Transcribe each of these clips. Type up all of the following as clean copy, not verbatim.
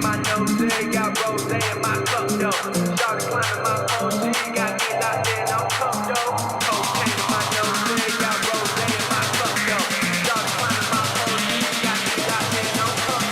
on my nose, yeah, got rose in my cup, though. Shawty climbing my phone, she got me locked in on cup, though. Cocaine on my nose, yeah, got rose in my cup, though. Shawty climbing my phone, she got me locked in on cup, though.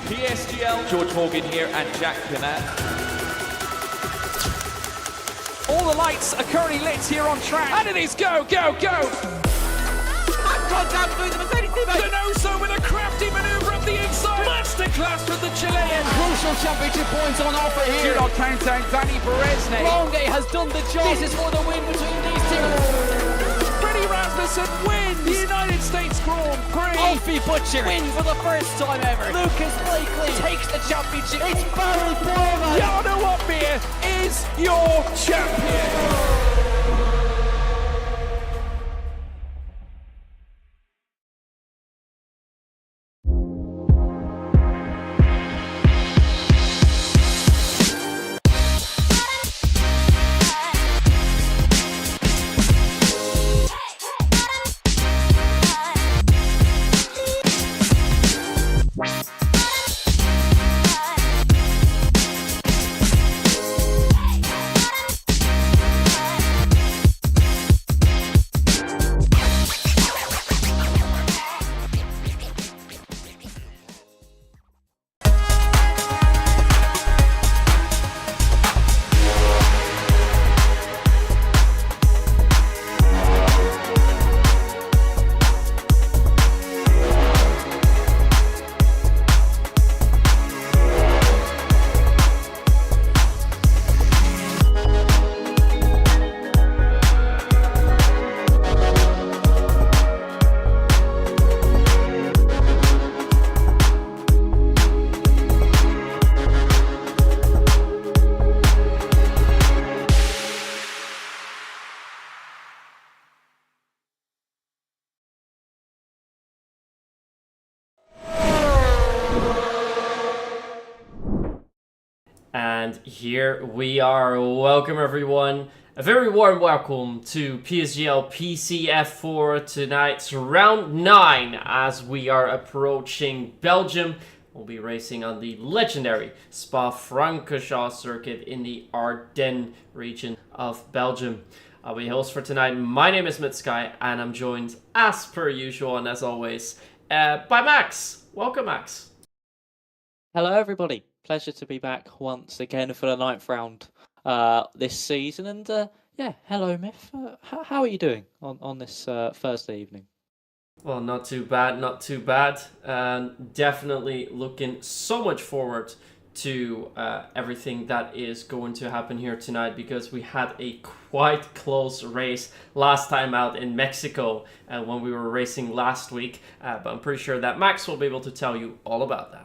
PSGL, George Morgan here and Jack Canat. All the lights are currently lit here on track. And it is go, go, go! Contact through the Mercedes teammate. Denoso with a crafty maneuver up the inside. Masterclass from the Chilean. Crucial championship points on offer here. Do not count out Vanny Berezne. Longe has done the job. This is for the win between these two. Freddie Rasmussen wins the United States Grand Prix. Alfie Butcher wins for the first time ever. Lucas Blakely takes the championship. It's Barry Borman. Jarno Opmeer is your champion. And here we are. Welcome everyone. A very warm welcome to PSGL PCF4 tonight's round 9 as we are approaching Belgium. We'll be racing on the legendary Spa-Francorchamps circuit in the Ardennes region of Belgium. I'll be your host for tonight. My name is Mitsky and I'm joined as per usual and as always by Max. Welcome, Max. Hello, everybody. Pleasure to be back once again for the 9th round this season. And yeah, hello, Myth. How are you doing on this Thursday evening? Well, not too bad, not too bad. Definitely looking so much forward to everything that is going to happen here tonight because we had a quite close race last time out in Mexico when we were racing last week. But I'm pretty sure that Max will be able to tell you all about that.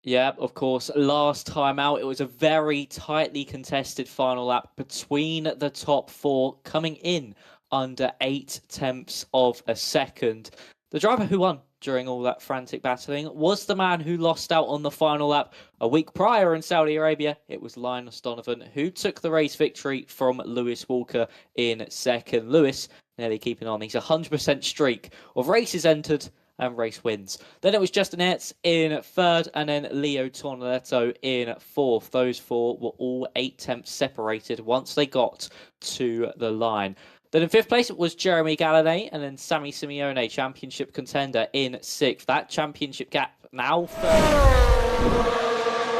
Yeah, of course. Last time out, it was a very tightly contested final lap between the top 4, coming in under 0.8 of a second. The driver who won during all that frantic battling was the man who lost out on the final lap a week prior in Saudi Arabia. It was Linus Donovan who took the race victory from Lewis Walker in second. Lewis nearly keeping on his 100% streak of races entered and race wins. Then it was Justin Hertz in third and then Leo Tornaletto in fourth. Those 4 were all 0.8 separated once they got to the line. Then in 5th place it was Jeremy Galladay and then Sammy Simeone, championship contender, in 6th. That championship gap now third.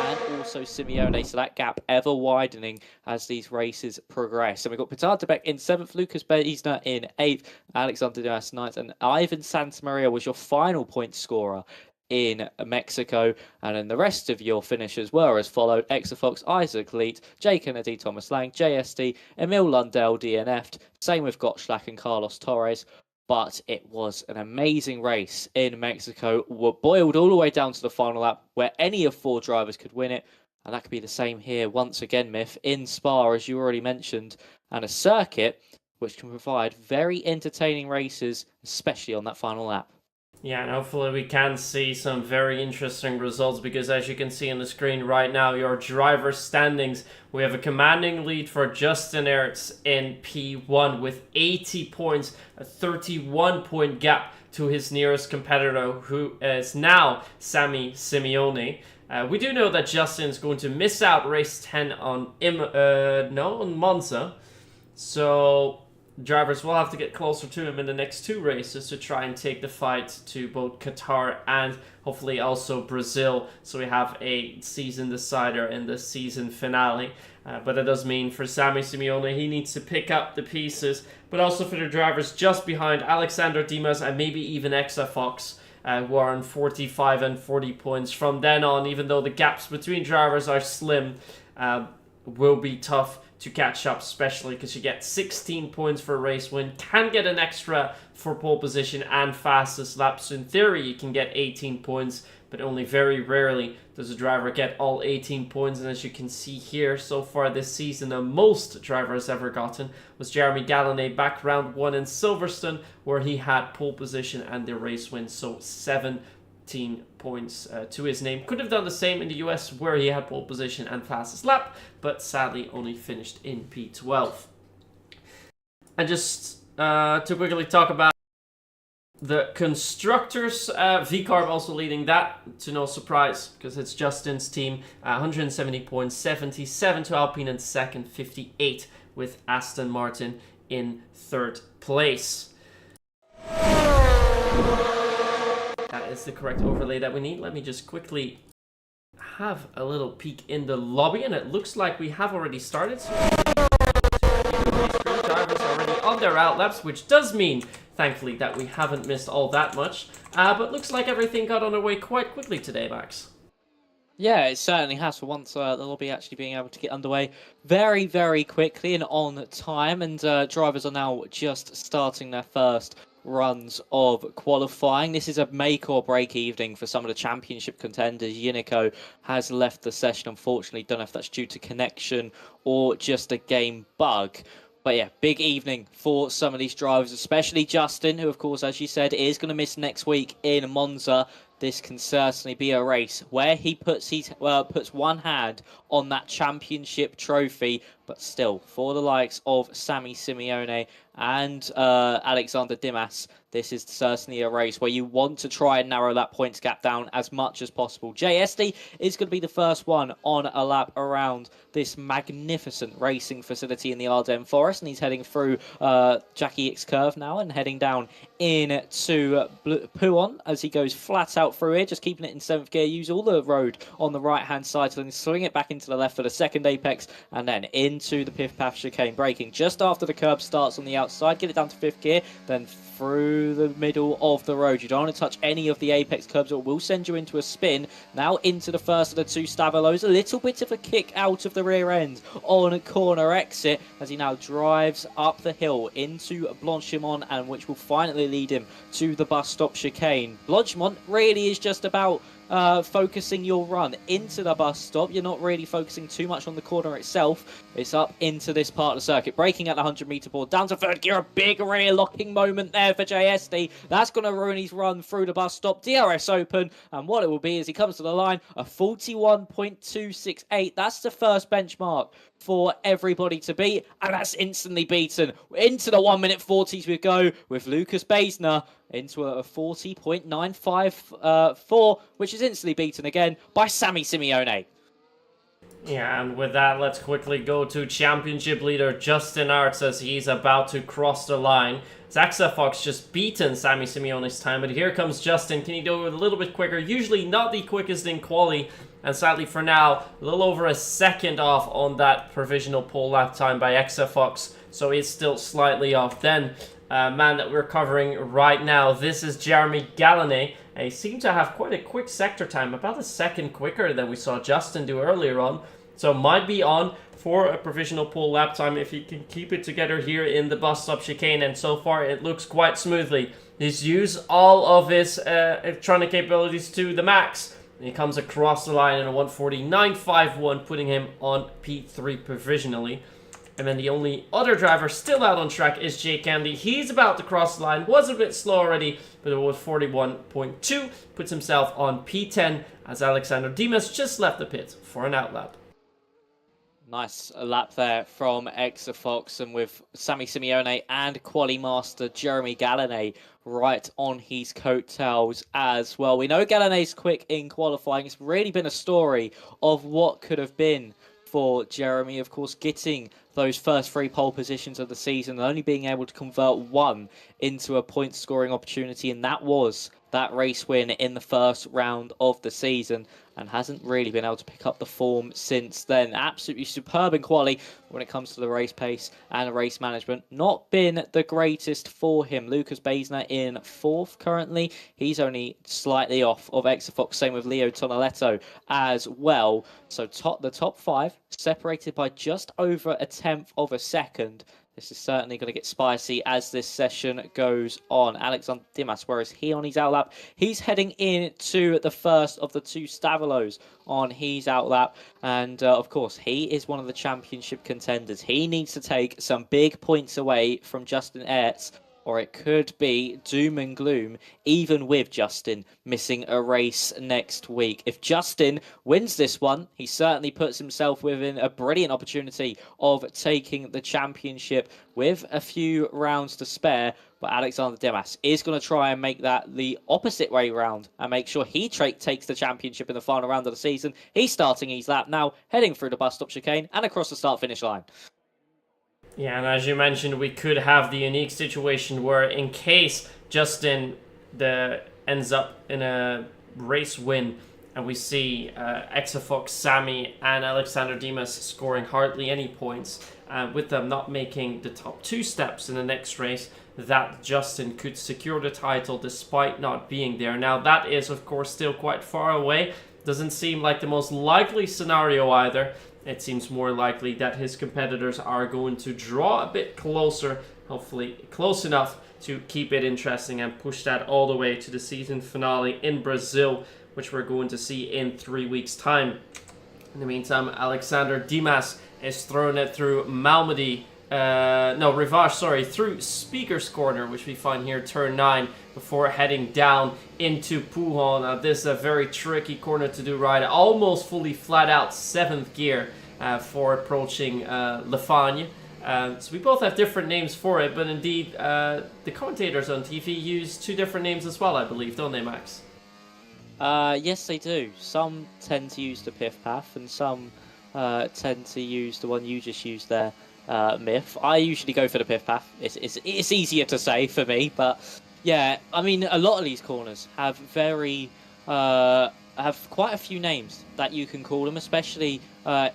And also Simeone, so that gap ever widening as these races progress. And we've got Petard de Beck in 7th, Lucas Beisner in 8th, Alexander Diaz 9th, and Ivan Santamaria was your final point scorer in Mexico. And then the rest of your finishers were as followed: Exafox, Isaac Leet, J. Kennedy, Thomas Lang, JSD, Emil Lundell DNF'd, same with Gottschalk and Carlos Torres. But it was an amazing race in Mexico. We're boiled all the way down to the final lap where any of 4 drivers could win it. And that could be the same here once again, Myth, in Spa, as you already mentioned, and a circuit which can provide very entertaining races, especially on that final lap. Yeah, and hopefully we can see some very interesting results because as you can see on the screen right now, your driver standings, we have a commanding lead for Justin Hertz in P1 with 80 points, a 31-point gap to his nearest competitor, who is now Sammy Simeone. We do know that Justin is going to miss out race 10 on Monza, so drivers will have to get closer to him in the next 2 races to try and take the fight to both Qatar and hopefully also Brazil. So we have a season decider in the season finale. But that does mean for Sammy Simeone, he needs to pick up the pieces. But also for the drivers just behind, Alexander Dimas and maybe even Exafox, who are on 45 and 40 points. From then on, even though the gaps between drivers are slim, will be tough to catch up, especially because you get 16 points for a race win, can get an extra for pole position and fastest lap. So in theory, you can get 18 points, but only very rarely does a driver get all 18 points. And as you can see here, so far this season, the most drivers ever gotten was Jeremy Galladay back round 1 in Silverstone, where he had pole position and the race win. So 17 points to his name. Could have done the same in the US where he had pole position and fastest lap, but sadly only finished in P12. And just to quickly talk about the constructors, VCarb also leading that, to no surprise, because it's Justin's team. 170 points, 77 to Alpine in second, 58 with Aston Martin in 3rd place. That is the correct overlay that we need. Let me just quickly have a little peek in the lobby, and it looks like we have already started. So drivers already on their outlaps, which does mean, thankfully, that we haven't missed all that much. But looks like everything got underway quite quickly today, Max. Yeah, it certainly has, for once the lobby actually being able to get underway very, very quickly and on time. And drivers are now just starting their first runs of qualifying. This is a make or break evening for some of the championship contenders. Yunico has left the session, unfortunately. Don't know if that's due to connection or just a game bug. But yeah, big evening for some of these drivers, especially Justin, who, of course, as you said, is going to miss next week in Monza. this can certainly be a race where he puts one hand on that championship trophy. But still, for the likes of Sammy Simeone and Alexander Dimas, this is certainly a race where you want to try and narrow that points gap down as much as possible. JSD is going to be the first one on a lap around this magnificent racing facility in the Ardennes Forest, and he's heading through Jackie X curve now and heading down into Pouon as he goes flat out through here, just keeping it in 7th gear. Use all the road on the right hand side to then swing it back into the left for the second apex, and then into the Piff Paff chicane, braking just after the curb starts on the outside, get it down to 5th gear, then through the middle of the road. You don't want to touch any of the apex curbs, or it will send you into a spin. Now into the first of the 2 Stavelos, a little bit of a kick out of the rear end on a corner exit as he now drives up the hill into Blanchimont, and which will finally lead him to the bus stop chicane. Blanchimont really is just about focusing your run into the bus stop. You're not really focusing too much on the corner itself. It's up into this part of the circuit. Braking at the 100-meter board, down to 3rd gear. A big rear locking moment there for JSD. That's going to ruin his run through the bus stop. DRS open, and what it will be is he comes to the line, a 41.268. That's the first benchmark for everybody to beat, and that's instantly beaten. Into the 1-minute 40s we go with Lucas Baesner into a 40.954, which is instantly beaten again by Sammy Simeone. Yeah, and with that, let's quickly go to championship leader Justin Arts as he's about to cross the line. Zaxafox just beaten Sammy Simeone's time, but here comes Justin. Can he do it a little bit quicker? Usually not the quickest in quali, and sadly for now, a little over a second off on that provisional pole lap time by Exafox, so it's still slightly off. Then, man that we're covering right now, this is Jeremy Gallonay. He seemed to have quite a quick sector time, about a second quicker than we saw Justin do earlier on, so might be on for a provisional pole lap time if he can keep it together here in the bus stop chicane, and so far it looks quite smoothly. He's used all of his electronic capabilities to the max. And he comes across the line in a 149.51, putting him on P3 provisionally. And then the only other driver still out on track is Jay Candy. He's about to cross the line, was a bit slow already, but it was 41.2, puts himself on P10 as Alexander Dimas just left the pit for an outlap. Nice lap there from Exafox, and with Sammy Simeone and quali master Jeremy Gallonay right on his coattails as well. We know Gallanay's quick in qualifying. It's really been a story of what could have been for Jeremy, of course, getting those first 3 pole positions of the season and only being able to convert 1 into a point scoring opportunity, and that was that race win in the first round of the season, and hasn't really been able to pick up the form since then. Absolutely superb in quali when it comes to the race pace and race management. Not been the greatest for him. Lucas Baesner in 4th currently. He's only slightly off of Exafox. Same with Leo Tonoletto as well. So the top 5 separated by just over a 1/10 of a second. This is certainly going to get spicy as this session goes on. Alexander Dimas, where is he on his outlap? He's heading into the first of the 2 Stavelos on his outlap. And, of course, he is one of the championship contenders. He needs to take some big points away from Justin Ertz, or it could be doom and gloom, even with Justin missing a race next week. If Justin wins this one, he certainly puts himself within a brilliant opportunity of taking the championship with a few rounds to spare. But Alexander Dimas is going to try and make that the opposite way round and make sure he takes the championship in the final round of the season. He's starting his lap now, heading through the bus stop chicane and across the start-finish line. Yeah, and as you mentioned, we could have the unique situation where in case Justin ends up in a race win and we see Exafox, Sammy and Alexander Dimas scoring hardly any points, with them not making the top 2 steps in the next race, that Justin could secure the title despite not being there. Now that is of course still quite far away. Doesn't seem like the most likely scenario either. It seems more likely that his competitors are going to draw a bit closer, hopefully close enough to keep it interesting and push that all the way to the season finale in Brazil, which we're going to see in 3 weeks' time. In the meantime, Alexander Dimas is throwing it through Malmedy Rivage, sorry, through Speaker's Corner, which we find here, turn 9, before heading down into Pouhon. Now, this is a very tricky corner to do right, almost fully flat out 7th gear for approaching Lefagnes. So we both have different names for it, but indeed, the commentators on TV use 2 different names as well, I believe, don't they, Max? Yes, they do. Some tend to use the Piff Path, and some tend to use the one you just used there, Myth. I usually go for the Piff Path. It's easier to say for me, but yeah, I mean, a lot of these corners have have quite a few names that you can call them, especially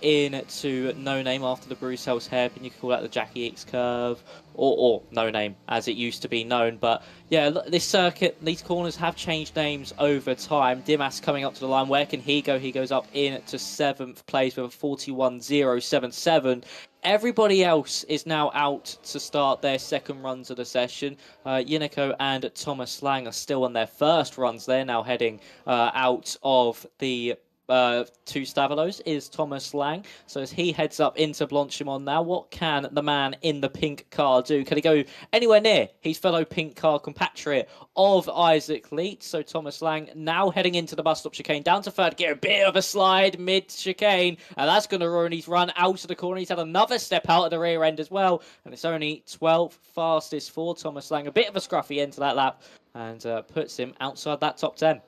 into No Name after the Bruxelles hairpin. You can call that the Jackie X curve, or No Name as it used to be known. But yeah, this circuit, these corners have changed names over time. Dimas coming up to the line. Where can he go? He goes up into 7th place with a 41.077. Everybody else is now out to start their second runs of the session. Yiniko and Thomas Lang are still on their first runs. They're now heading out of the 2 Stavalos is Thomas Lang. So as he heads up into Blanchimont now, what can the man in the pink car do? Can he go anywhere near his fellow pink car compatriot of Isaac Leet? So Thomas Lang now heading into the bus stop chicane, down to 3rd gear, a bit of a slide mid-chicane, and that's going to ruin his run out of the corner. He's had another step out of the rear end as well, and it's only 12th fastest for Thomas Lang. A bit of a scruffy end to that lap, and puts him outside that top 10.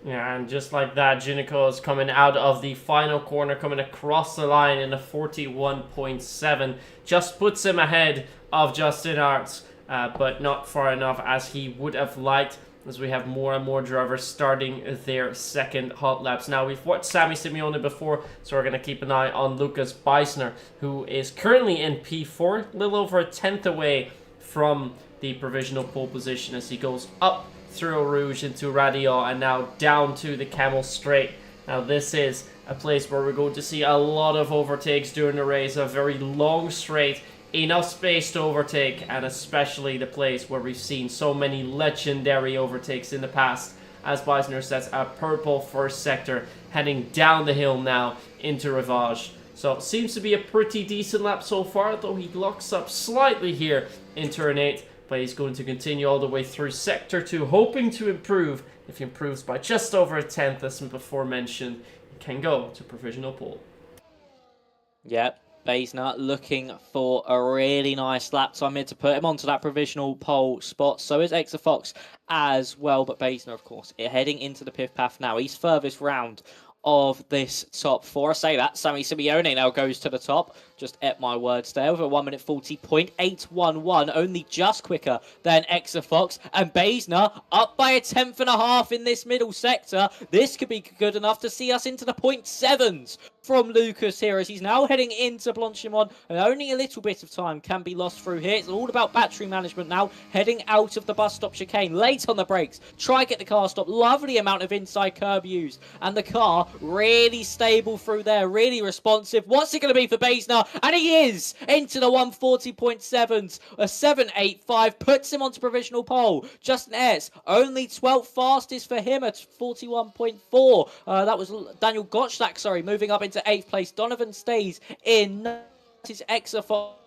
Yeah, and just like that, Junico is coming out of the final corner, coming across the line in a 41.7. Just puts him ahead of Justin Arts, but not far enough as he would have liked, as we have more and more drivers starting their second hot laps. Now, we've watched Sammy Simeone before, so we're going to keep an eye on Lucas Beisner, who is currently in P4, a little over a tenth away from the provisional pole position as he goes up through Eau Rouge into Radio and now down to the Camel Straight. Now this is a place where we're going to see a lot of overtakes during the race, a very long straight, enough space to overtake, and especially the place where we've seen so many legendary overtakes in the past, as Beisner sets a purple first sector heading down the hill now into Rivage. So it seems to be a pretty decent lap so far, though he locks up slightly here in turn 8. But he's going to continue all the way through Sector 2, hoping to improve. If he improves by just over a tenth, as before mentioned, he can go to provisional pole. Yep, Beisner looking for a really nice lap time here to put him onto that provisional pole spot. So is Exa Fox as well, but Beisner, of course, heading into the Piff Path now. He's furthest round of this top 4. I say that, Sammy Simeone now goes to the top. Just ate my words there with a 1:40.811, only just quicker than Exa Fox. And Beisner up by a tenth and a half in this middle sector. This could be good enough to see us into the 0.7s from Lucas here as he's now heading into Blanchimont, and only a little bit of time can be lost through here. It's all about battery management now, heading out of the bus stop chicane, late on the brakes, try get the car stopped, lovely amount of inside curb use, and the car really stable through there, really responsive. What's it going to be for Beisner? And he is into the 1:40.7s, a 7.85, puts him onto provisional pole. Justin Ertz, only 12th fastest for him at 41.4. That was Daniel Gottschalk, moving up into 8th place. Donovan stays in. That is Exa Fox.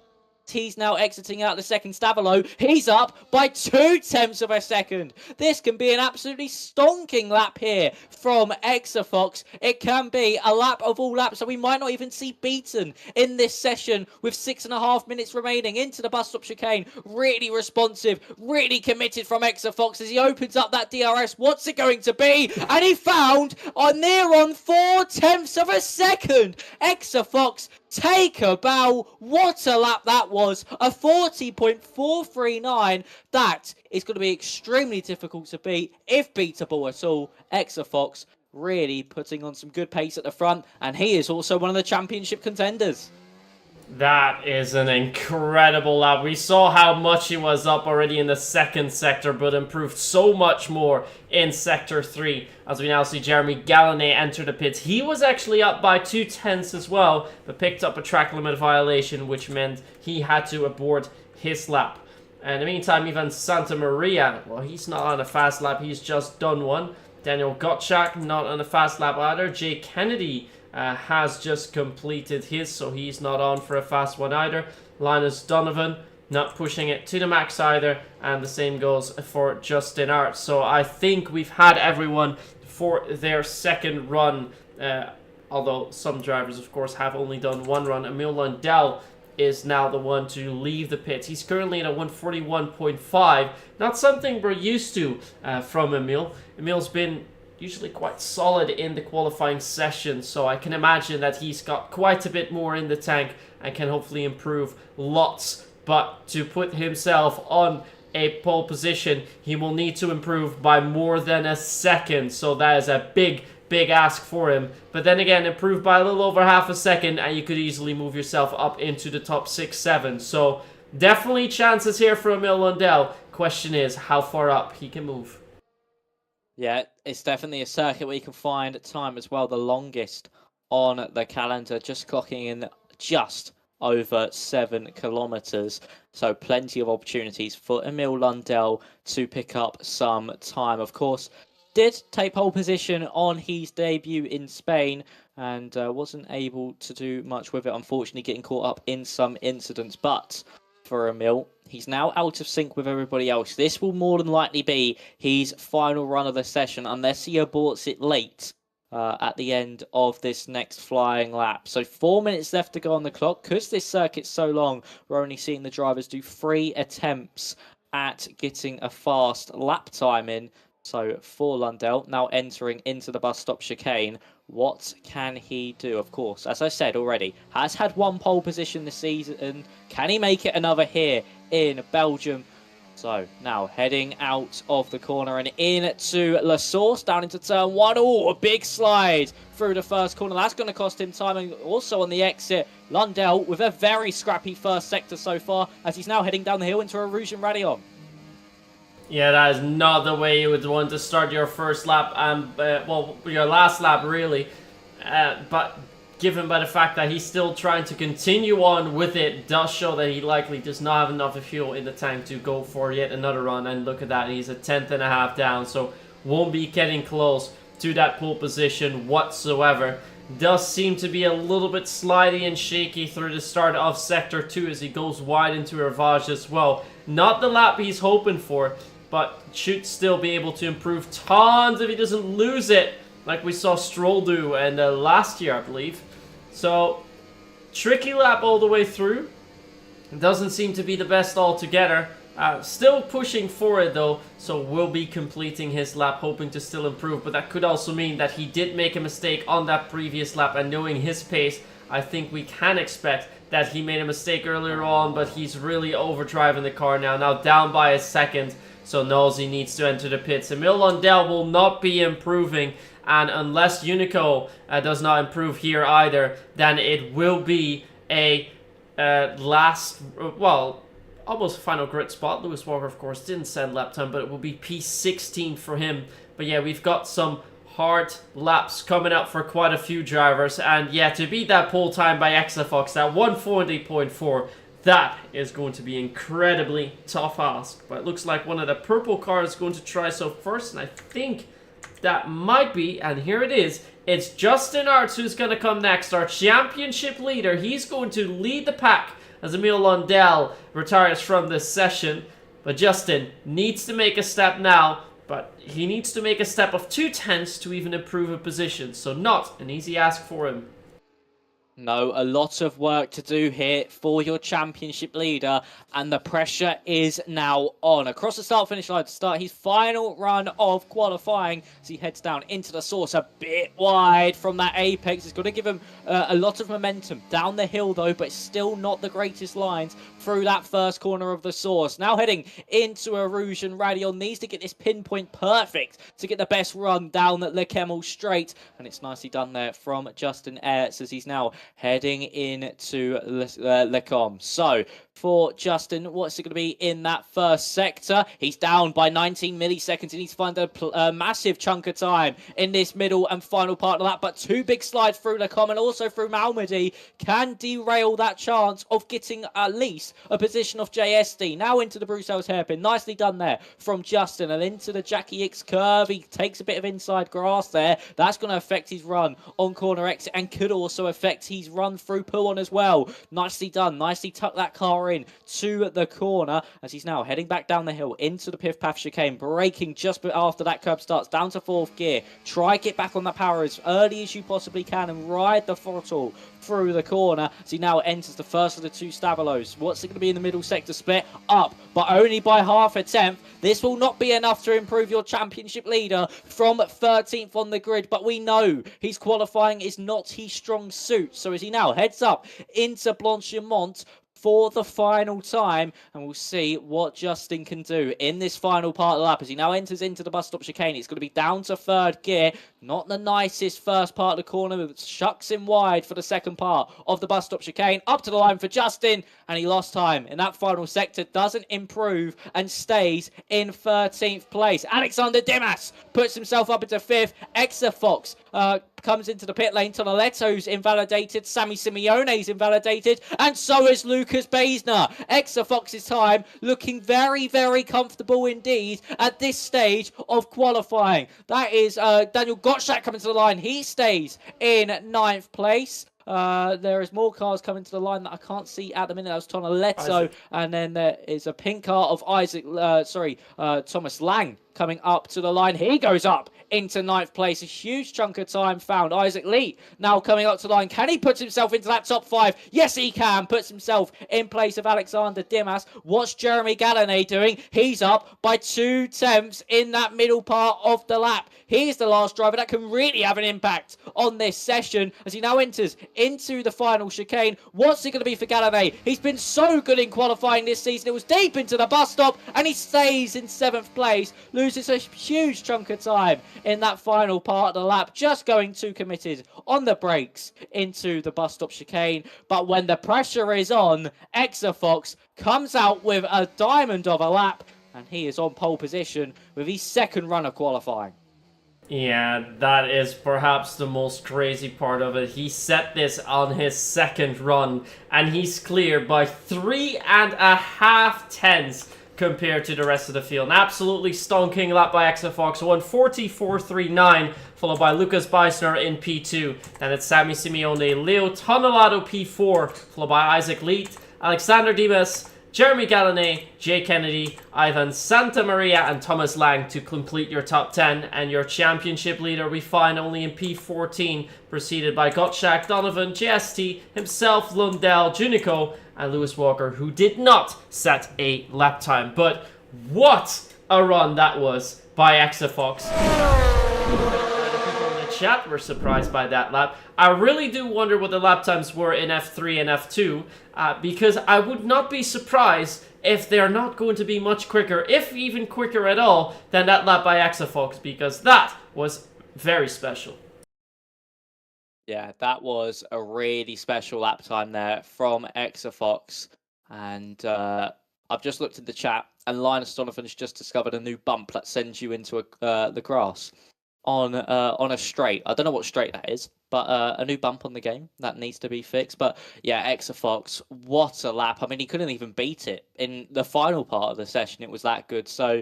He's now exiting out the second Stavolo. He's up by 0.2 of a second. This can be an absolutely stonking lap here from Exa Fox. It can be a lap of all laps that we might not even see beaten in this session with 6.5 minutes remaining into the bus stop chicane. Really responsive, really committed from Exa Fox as he opens up that DRS. What's it going to be? And he found on near on 0.4 of a second. Exa Fox, take a bow. What a lap that was. A 40.439. That is going to be extremely difficult to beat, if beatable at all. Exa Fox really putting on some good pace at the front, and he is also one of the championship contenders. That is an incredible lap. We saw how much he was up already in the second sector, but improved so much more in Sector 3. As we now see Jeremy Gallonay enter the pits. He was actually up by 0.2 as well, but picked up a track limit violation, which meant he had to abort his lap. And in the meantime, Ivan Santa Maria, well, he's not on a fast lap. He's just done one. Daniel Gottschalk, not on a fast lap either. Jay Kennedy has just completed his, so he's not on for a fast one either. Linus Donovan not pushing it to the max either, and the same goes for Justin Art. So I think we've had everyone for their second run, although some drivers of course have only done one run. Emil Lundell is now the one to leave the pits. He's currently at a 141.5, not something we're used to from Emil. Emil's been usually quite solid in the qualifying session, so I can imagine that he's got quite a bit more in the tank and can hopefully improve lots. But to put himself on a pole position, he will need to improve by more than a second. So that is a big ask for him. But then again, improve by a little over half a second and you could easily move yourself up into the top 6, 7. So definitely chances here for Emil Lundell. Question is how far up he can move. Yeah, it's definitely a circuit where you can find time as well. The longest on the calendar, just clocking in just over 7 kilometers. So plenty of opportunities for Emil Lundell to pick up some time. Of course, did take pole position on his debut in Spain and wasn't able to do much with it, unfortunately getting caught up in some incidents. But for Emil, he's now out of sync with everybody else. This will more than likely be his final run of the session unless he aborts it late at the end of this next flying lap. So 4 minutes left to go on the clock. Because this circuit's so long, we're only seeing the drivers do 3 attempts at getting a fast lap time in. So for Lundell, now entering into the bus stop chicane, what can he do? Of course, as I said already, has had 1 pole position this season. Can he make it another here in Belgium? So now heading out of the corner and into La Source, down into turn 1. Oh, a big slide through the first corner. That's going to cost him time. And also on the exit, Lundell with a very scrappy first sector so far, as he's now heading down the hill into a Rouge and Radeon. Yeah, that is not the way you would want to start your first lap, well, your last lap really. But given by the fact that he's still trying to continue on with it, does show that he likely does not have enough fuel in the tank to go for yet another run. And look at that, he's a 10th and a half down, so won't be getting close to that pole position whatsoever. Does seem to be a little bit slidey and shaky through the start of Sector 2 as he goes wide into Rivage as well. Not the lap he's hoping for, but should still be able to improve tons if he doesn't lose it, like we saw Stroll do and last year, I believe. So, tricky lap all the way through. Doesn't seem to be the best altogether. Still pushing for it though, so will be completing his lap, hoping to still improve. But that could also mean that he did make a mistake on that previous lap, and knowing his pace, I think we can expect that he made a mistake earlier on, but he's really overdriving the car now down by a second. So knows he needs to enter the pits. Emil Lundell will not be improving, and unless Unico does not improve here either, then it will be a almost final grid spot. Lewis Walker, of course, didn't send lap time, but it will be P16 for him. But yeah, we've got some hard laps coming up for quite a few drivers, and yeah, to beat that pole time by Exafox, that 140.4, that is going to be incredibly tough ask. But it looks like one of the purple cars is going to try so first, and I think that might be, and here it is, it's Justin Arts who's going to come next, our championship leader. He's going to lead the pack as Emil Lundell retires from this session. But Justin needs to make a step now, but he needs to make a step of 2/10 to even improve a position, so not an easy ask for him. No, a lot of work to do here for your championship leader, and the pressure is now on. Across the start-finish line to start his final run of qualifying as he heads down into the Source, a bit wide from that apex. It's going to give him a lot of momentum down the hill though, but still not the greatest lines through that first corner of the Source. Now heading into a Rouge and Radeon, needs to get this pinpoint perfect to get the best run down Le Kemmel straight, and it's nicely done there from Justin Ertz as he's now heading into Lecom. So for Justin, what's it going to be in that first sector? He's down by 19 milliseconds. He needs to find a massive chunk of time in this middle and final part of that. But 2 big slides through Lecom and also through Malmedy can derail that chance of getting at least a position of JSD. Now into the Bruxelles hairpin. Nicely done there from Justin, and into the Jackie X curve. He takes a bit of inside grass there. That's going to affect his run on corner exit and could also affect his he's run through Puon as well. Nicely done. Nicely tucked that car in to the corner as he's now heading back down the hill into the Piff Paff chicane, braking just after that curb starts down to 4th gear. Try get back on that power as early as you possibly can and ride the throttle through the corner as he now enters the first of the 2 Stabilos. What's it going to be in the middle sector split? Up, but only by half a tenth. This will not be enough to improve your championship leader from 13th on the grid, but we know his qualifying is not his strong suit. So as he now heads up into Blanchimont for the final time, and we'll see what Justin can do in this final part of the lap as he now enters into the bus stop chicane. It's going to be down to 3rd gear. Not the nicest first part of the corner, but shucks him wide for the second part of the bus stop chicane. Up to the line for Justin, and he lost time in that final sector. Doesn't improve and stays in 13th place. Alexander Dimas puts himself up into 5th. Exafox comes into the pit lane. Tonoletto's invalidated. Sammy Simeone's invalidated. And so is Lucas Baisner. Exafox's time looking very, very comfortable indeed at this stage of qualifying. That is Daniel Gottschalk coming to the line. He stays in 9th place. There is more cars coming to the line that I can't see at the minute. That was Tonoletto. And then there is a pink car of Thomas Lang coming up to the line. He goes up into 9th place. A huge chunk of time found. Isaac Lee now coming up to the line. Can he put himself into that top 5? Yes, he can. Puts himself in place of Alexander Dimas. What's Jeremy Gallonay doing? He's up by 2 tenths in that middle part of the lap. He's the last driver that can really have an impact on this session as he now enters into the final chicane. What's it going to be for Gallonay? He's been so good in qualifying this season. It was deep into the bus stop and he stays in 7th place. Loses a huge chunk of time in that final part of the lap, just going too committed on the brakes into the bus stop chicane. But when the pressure is on, Exafox comes out with a diamond of a lap and he is on pole position with his 2nd run of qualifying. Yeah, that is perhaps the most crazy part of it. He set this on his 2nd run, and he's clear by 3.5 tenths compared to the rest of the field. An absolutely stonking lap by Exafox, 1:44.39, followed by Lucas Beisner in P2. Then it's Sammy Simeone, Leo Tonelato P4, followed by Isaac Leet, Alexander Dimas, Jeremy Gallonay, Jay Kennedy, Ivan Santamaria, and Thomas Lang to complete your top 10. And your championship leader we find only in P14, preceded by Gottschalk, Donovan, JST, himself, Lundell, Junico, and Lewis Walker, who did not set a lap time. But what a run that was by Exafox. Chat were surprised by that lap. I really do wonder what the lap times were in F3 and F2, because I would not be surprised if they're not going to be much quicker, if even quicker at all, than that lap by Exafox, because that was very special. Yeah, that was a really special lap time there from Exafox. And I've just looked at the chat, and Linus Donovan's just discovered a new bump that sends you into the grass on a straight. I don't know what straight that is, but a new bump on the game that needs to be fixed. But yeah, Exafox, what a lap. I mean, he couldn't even beat it in the final part of the session. It was that good. So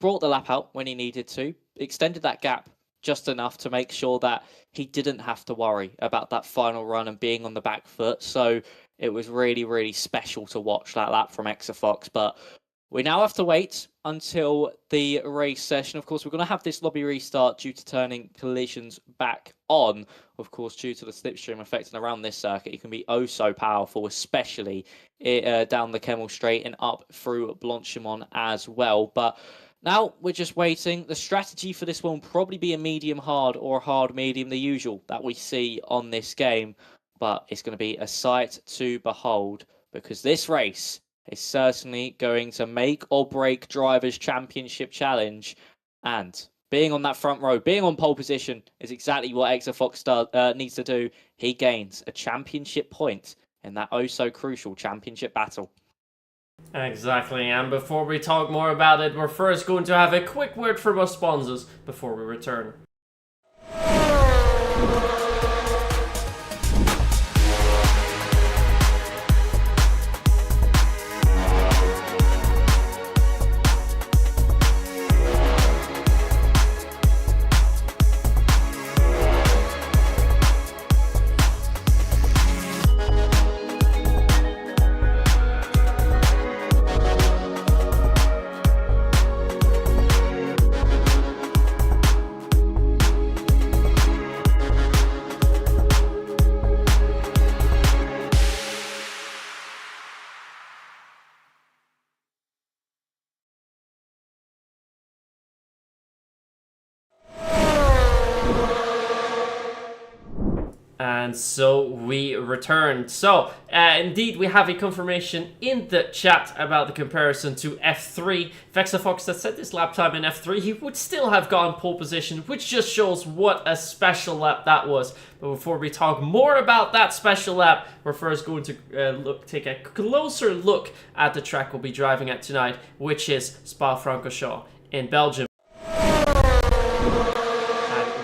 brought the lap out when he needed to, extended that gap just enough to make sure that he didn't have to worry about that final run and being on the back foot. So it was really, really special to watch that lap from Exafox. But we now have to wait until the race session. Of course, we're going to have this lobby restart due to turning collisions back on. Of course, due to the slipstream effect, and around this circuit, it can be oh so powerful, especially down the Kemmel Straight and up through Blanchimont as well. But now we're just waiting. The strategy for this one will probably be a medium hard or a hard medium, the usual that we see on this game. But it's going to be a sight to behold, because this race is certainly going to make or break Drivers' Championship Challenge. And being on that front row, being on pole position is exactly what Exafox needs to do. He gains a championship point in that oh so crucial championship battle. Exactly, and before we talk more about it, we're first going to have a quick word from our sponsors before we return. And so we returned. So, indeed, we have a confirmation in the chat about the comparison to F3. Vexafox that said this lap time in F3, he would still have gone pole position, which just shows what a special lap that was. But before we talk more about that special lap, we're first going to take a closer look at the track we'll be driving at tonight, which is Spa-Francorchamps in Belgium.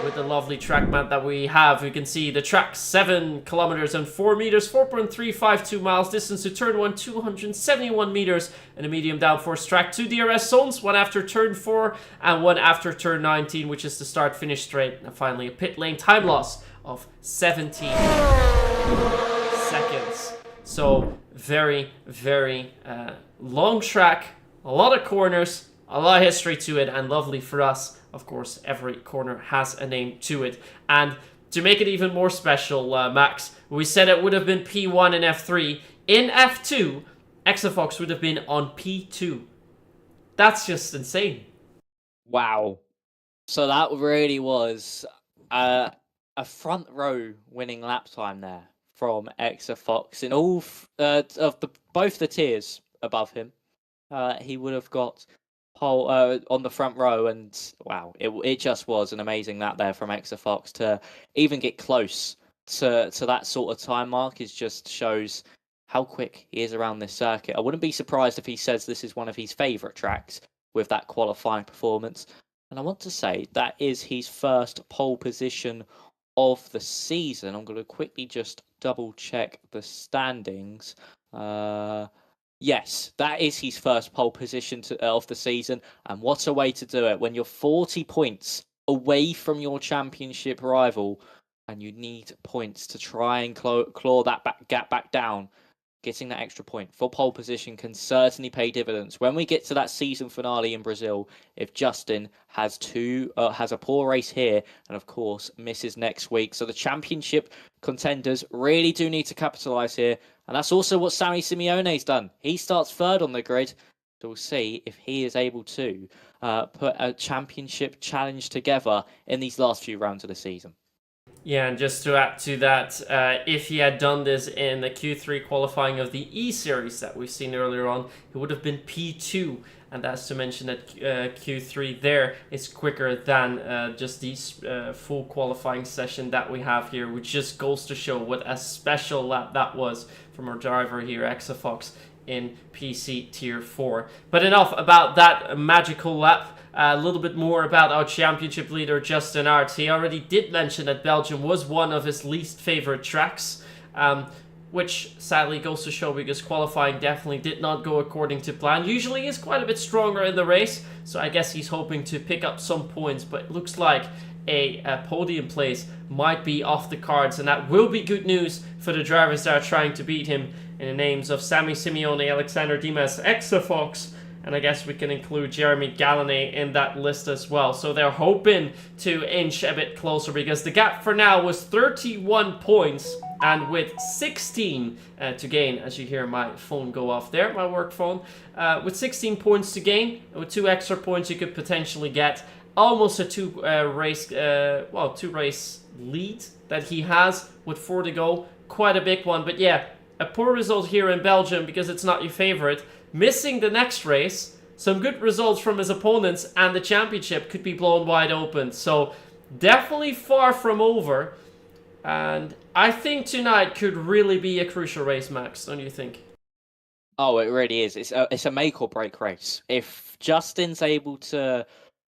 With the lovely track map that we have, we can see the track 7 kilometers and 4 meters, 4.352 miles, distance to turn 1, 271 meters, and a medium downforce track. 2 DRS zones, one after turn 4 and one after turn 19, which is the start finish straight. And finally, a pit lane time loss of 17 seconds. So very, very long track, a lot of corners, a lot of history to it, and lovely for us. Of course, every corner has a name to it. And to make it even more special, Max, we said it would have been P1 and F3. In F2, Exafox would have been on P2. That's just insane. Wow. So that really was a front row winning lap time there from Exafox in all both the tiers above him. He would have got pole on the front row, and wow, it just was an amazing lap there from Exafox to even get close to that sort of time mark. It just shows how quick he is around this circuit. I wouldn't be surprised if he says this is one of his favourite tracks with that qualifying performance. And I want to say that is his first pole position of the season. I'm going to quickly just double check the standings. Yes, that is his first pole position of the season, and what a way to do it when you're 40 points away from your championship rival, and you need points to try and claw that gap back down. Getting that extra point for pole position can certainly pay dividends when we get to that season finale in Brazil. If Justin has a poor race here and of course misses next week, so the championship contenders really do need to capitalise here, and that's also what Sammy Simeone's done. He starts third on the grid, so we'll see if he is able to put a championship challenge together in these last few rounds of the season. Yeah, and just to add to that, if he had done this in the Q3 qualifying of the E-Series that we've seen earlier on, he would have been P2. And that's to mention that Q3 there is quicker than just these full qualifying session that we have here, which just goes to show what a special lap that was from our driver here, Exafox, in PC Tier 4. But enough about that magical lap. A little bit more about our championship leader, Justin Aert. He already did mention that Belgium was one of his least favorite tracks, which sadly goes to show because qualifying definitely did not go according to plan. Usually he's quite a bit stronger in the race, so I guess he's hoping to pick up some points, but it looks like a podium place might be off the cards, and that will be good news for the drivers that are trying to beat him in the names of Sammy Simeone, Alexander Dimas, Exafox, and I guess we can include Jeremy Gallonay in that list as well. So they're hoping to inch a bit closer because the gap for now was 31 points. And with 16 to gain, as you hear my phone go off there, my work phone, with 16 points to gain, with 2 extra points you could potentially get almost a two race lead that he has with 4 to go. Quite a big one, but yeah, a poor result here in Belgium because it's not your favorite. Missing the next race, some good results from his opponents, and the championship could be blown wide open. So definitely far from over. And I think tonight could really be a crucial race, Max, don't you think? Oh, it really is. It's a make or break race. If Justin's able to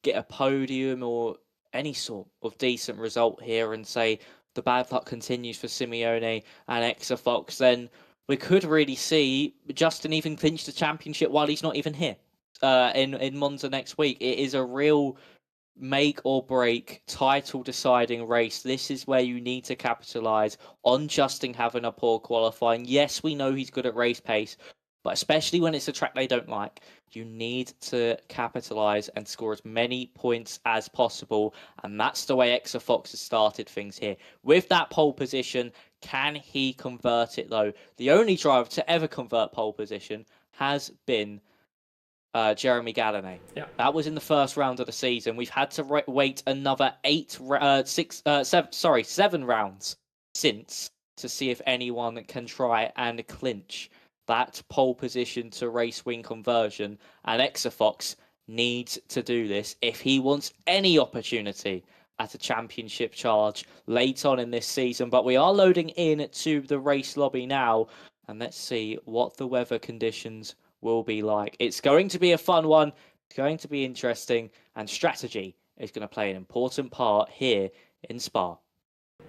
get a podium or any sort of decent result here and say the bad luck continues for Simeone and Exafox, then we could really see Justin even clinch the championship while he's not even here in Monza next week. It is a real make or break title deciding race. This is where you need to capitalise on Justin having a poor qualifying. Yes, we know he's good at race pace, but especially when it's a track they don't like, you need to capitalise and score as many points as possible. And that's the way Exafox has started things here. With that pole position, can he convert it though? The only driver to ever convert pole position has been Jeremy Gallonay. Yeah. That was in the first round of the season. We've had to wait another 7 rounds since to see if anyone can try and clinch that pole position to race win conversion. And Exafox needs to do this if he wants any opportunity at a championship charge late on in this season. But we are loading in to the race lobby now, and let's see what the weather conditions will be like. It's going to be a fun one, it's going to be interesting, and strategy is going to play an important part here in Spa.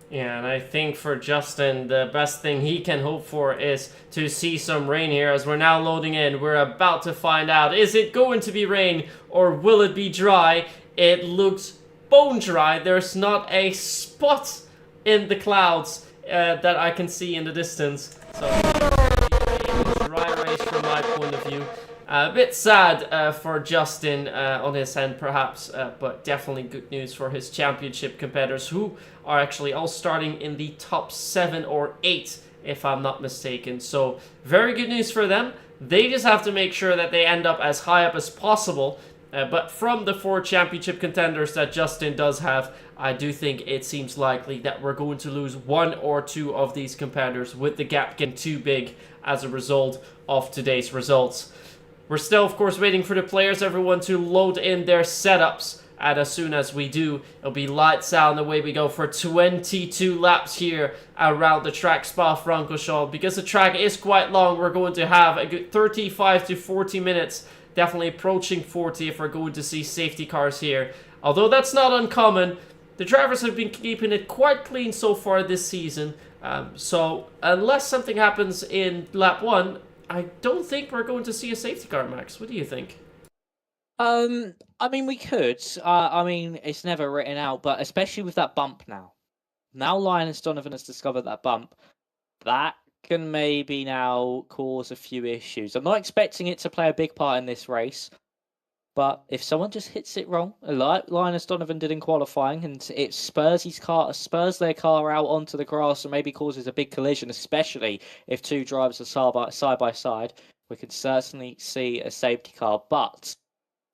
Yeah, and I think for Justin, the best thing he can hope for is to see some rain here. As we're now loading in, we're about to find out, is it going to be rain or will it be dry? It looks bone dry. There's not a spot in the clouds that I can see in the distance. So, a dry race from my point of view. A bit sad for Justin on his end, perhaps, but definitely good news for his championship competitors, who are actually all starting in the top 7 or 8, if I'm not mistaken. So, very good news for them. They just have to make sure that they end up as high up as possible. But from the 4 championship contenders that Justin does have, I do think it seems likely that we're going to lose 1 or 2 of these competitors, with the gap getting too big as a result of today's results. We're still, of course, waiting for the players, everyone, to load in their setups. And as soon as we do, it'll be lights out and away we go for 22 laps here around the track Spa-Francorchamps. Because the track is quite long, we're going to have a good 35 to 40 minutes. Definitely approaching 40 if we're going to see safety cars here. Although that's not uncommon, the drivers have been keeping it quite clean so far this season. So unless something happens in lap 1, I don't think we're going to see a safety car, Max. What do you think? I mean, we could. I mean, it's never written out, but especially with that bump now. Now Linus Donovan has discovered that bump. That can maybe now cause a few issues. I'm not expecting it to play a big part in this race, but if someone just hits it wrong, like Linus Donovan did in qualifying, and it spurs their car out onto the grass and maybe causes a big collision, especially if 2 drivers are side by side, we could certainly see a safety car. But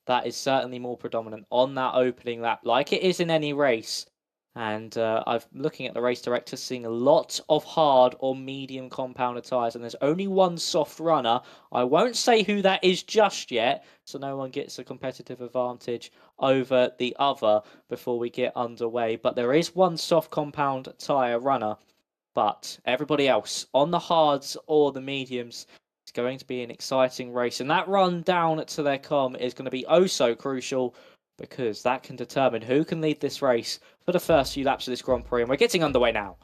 that is certainly more predominant on that opening lap, like it is in any race. And I'm looking at the race director, seeing a lot of hard or medium compounder tyres, and there's only one soft runner. I won't say who that is just yet, so no one gets a competitive advantage over the other before we get underway. But there is one soft compound tyre runner, but everybody else on the hards or the mediums, it's going to be an exciting race. And that run down to their com is going to be oh so crucial, because that can determine who can lead this race for the first few laps of this Grand Prix. And we're getting underway now.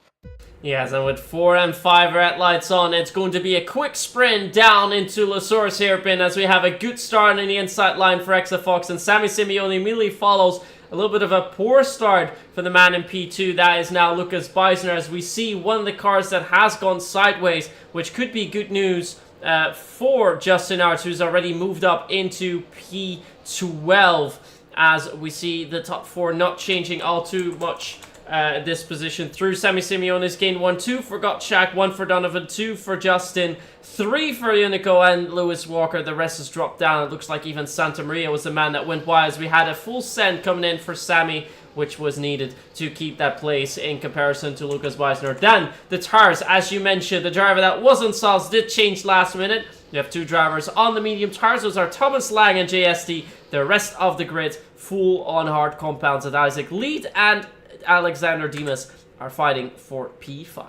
Yes, and with 4 and 5 red lights on, it's going to be a quick sprint down into Le Source hairpin as we have a good start in the inside line for Exafox, and Sammy Simeone immediately follows. A little bit of a poor start for the man in P2. That is now Lucas Beisner, as we see one of the cars that has gone sideways, which could be good news for Justin Arts, who's already moved up into P12. As we see the top 4 not changing all too much this position through. Sammy Simeone's gained 1-2 for Gottschalk, 1 for Donovan, 2 for Justin, 3 for Unico and Lewis Walker. The rest has dropped down. It looks like even Santa Maria was the man that went wide, as we had a full send coming in for Sammy, which was needed to keep that place in comparison to Lucas Weisner. Then the tires, as you mentioned, the driver that was on softs did change last minute. You have 2 drivers on the medium tires. Those are Thomas Lang and JSD. The rest of the grid full on hard compounds, and Isaac Lead and Alexander Dimas are fighting for P5.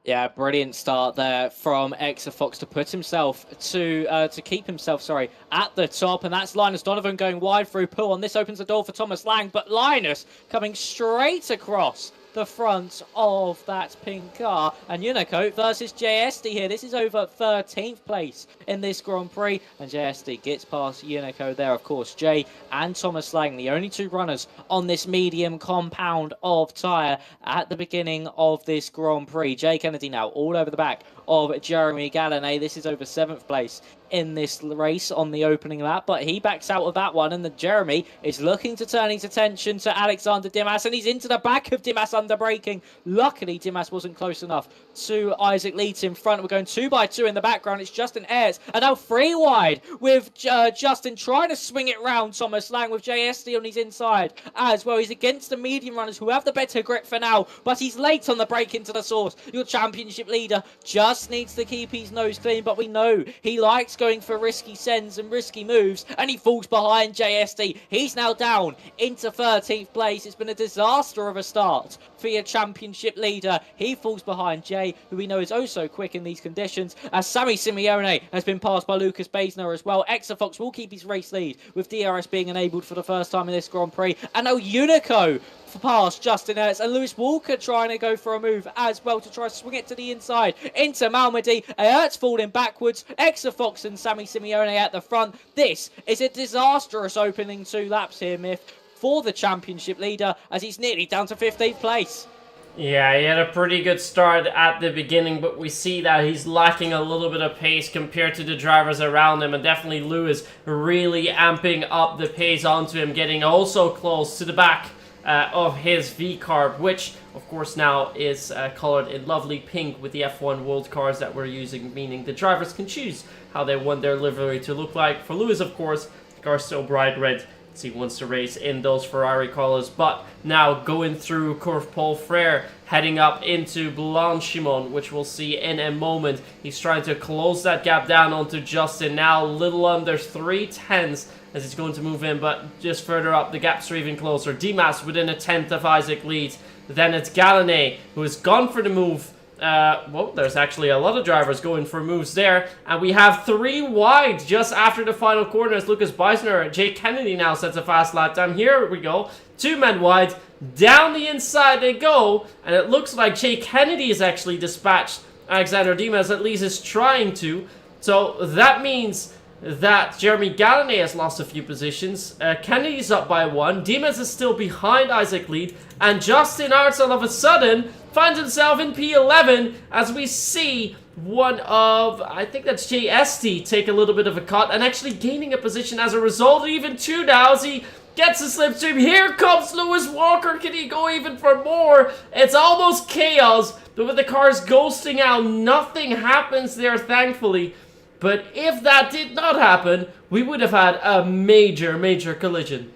Yeah, brilliant start there from Exafox to put himself to keep himself, at the top, and that's Linus Donovan going wide through Pool, and this opens the door for Thomas Lang, but Linus coming straight across the front of that pink car, and Unico versus JSD here. This is over 13th place in this Grand Prix, and JSD gets past Unico there. Of course, Jay and Thomas Lang, the only 2 runners on this medium compound of tyre at the beginning of this Grand Prix. Jay Kennedy now all over the back of Jeremy Gallinet. This is over 7th place in this race on the opening lap, but he backs out of that one, and the Jeremy is looking to turn his attention to Alexander Dimas, and he's into the back of Dimas under braking. Luckily, Dimas wasn't close enough to Isaac Leeds in front. We're going 2 by 2 in the background. It's Justin Ayres, and now 3 wide with Justin trying to swing it round Thomas Lang with JSD on his inside as well. He's against the medium runners who have the better grip for now, but he's late on the break into the source. Your championship leader just needs to keep his nose clean, but we know he likes going for risky sends and risky moves, and he falls behind JSD. He's now down into 13th place. It's been a disaster of a start for your championship leader. He falls behind Jay, who we know is oh so quick in these conditions, as Sammy Simeone has been passed by Lucas Basner as well. Exafox will keep his race lead, with DRS being enabled for the first time in this Grand Prix, and now Unico past Justin Ertz, and Lewis Walker trying to go for a move as well to try to swing it to the inside into Malmedy. Ertz falling backwards, Exafox and Sammy Simeone at the front. This is a disastrous opening 2 laps here, Myth, for the championship leader, as he's nearly down to 15th place. Yeah, he had a pretty good start at the beginning, but we see that he's lacking a little bit of pace compared to the drivers around him, and definitely Lewis really amping up the pace onto him, getting also close to the back of his V-carb, which of course now is colored in lovely pink with the F1 World cars that we're using, meaning the drivers can choose how they want their livery to look like. For Lewis, of course, the car's still bright red, as he wants to race in those Ferrari colors. But now going through Curve Paul Frere, heading up into Blanchimont, which we'll see in a moment. He's trying to close that gap down onto Justin, now a little under 3/10 as he's going to move in, but just further up, the gaps are even closer. Dimas within 1/10 of Isaac Leeds. Then it's Gallinet, who has gone for the move. Well, there's actually a lot of drivers going for moves there. And we have 3 wide just after the final corner as Lucas Beisner. Jay Kennedy now sets a fast lap time. Here we go. 2 men wide. Down the inside they go. And it looks like Jay Kennedy is actually dispatched Alexander Dimas, at least is trying to. So that means that Jeremy Gallinet has lost a few positions. Kennedy's up by 1. Dimas is still behind Isaac Lead. And Justin Arts all of a sudden finds himself in P11 as we see one of, I think that's JST, take a little bit of a cut and actually gaining a position as a result. Even 2 now as he gets a slipstream. Here comes Lewis Walker. Can he go even for more? It's almost chaos, but with the cars ghosting out, nothing happens there, thankfully. But if that did not happen, we would have had a major, major collision.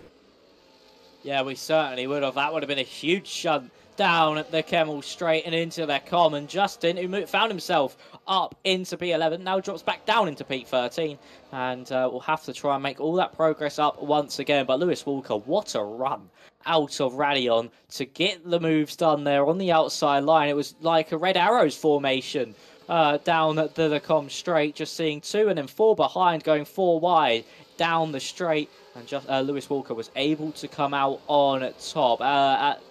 Yeah, we certainly would have. That would have been a huge shunt down at the Kemmel straight and into their common. Justin, who found himself up into P11, now drops back down into P13. And we'll have to try and make all that progress up once again. But Lewis Walker, what a run out of Radion to get the moves done there on the outside line. It was like a Red Arrows formation. Down at the com straight, just seeing 2 and then 4 behind, going 4 wide down the straight, and just Lewis Walker was able to come out on top.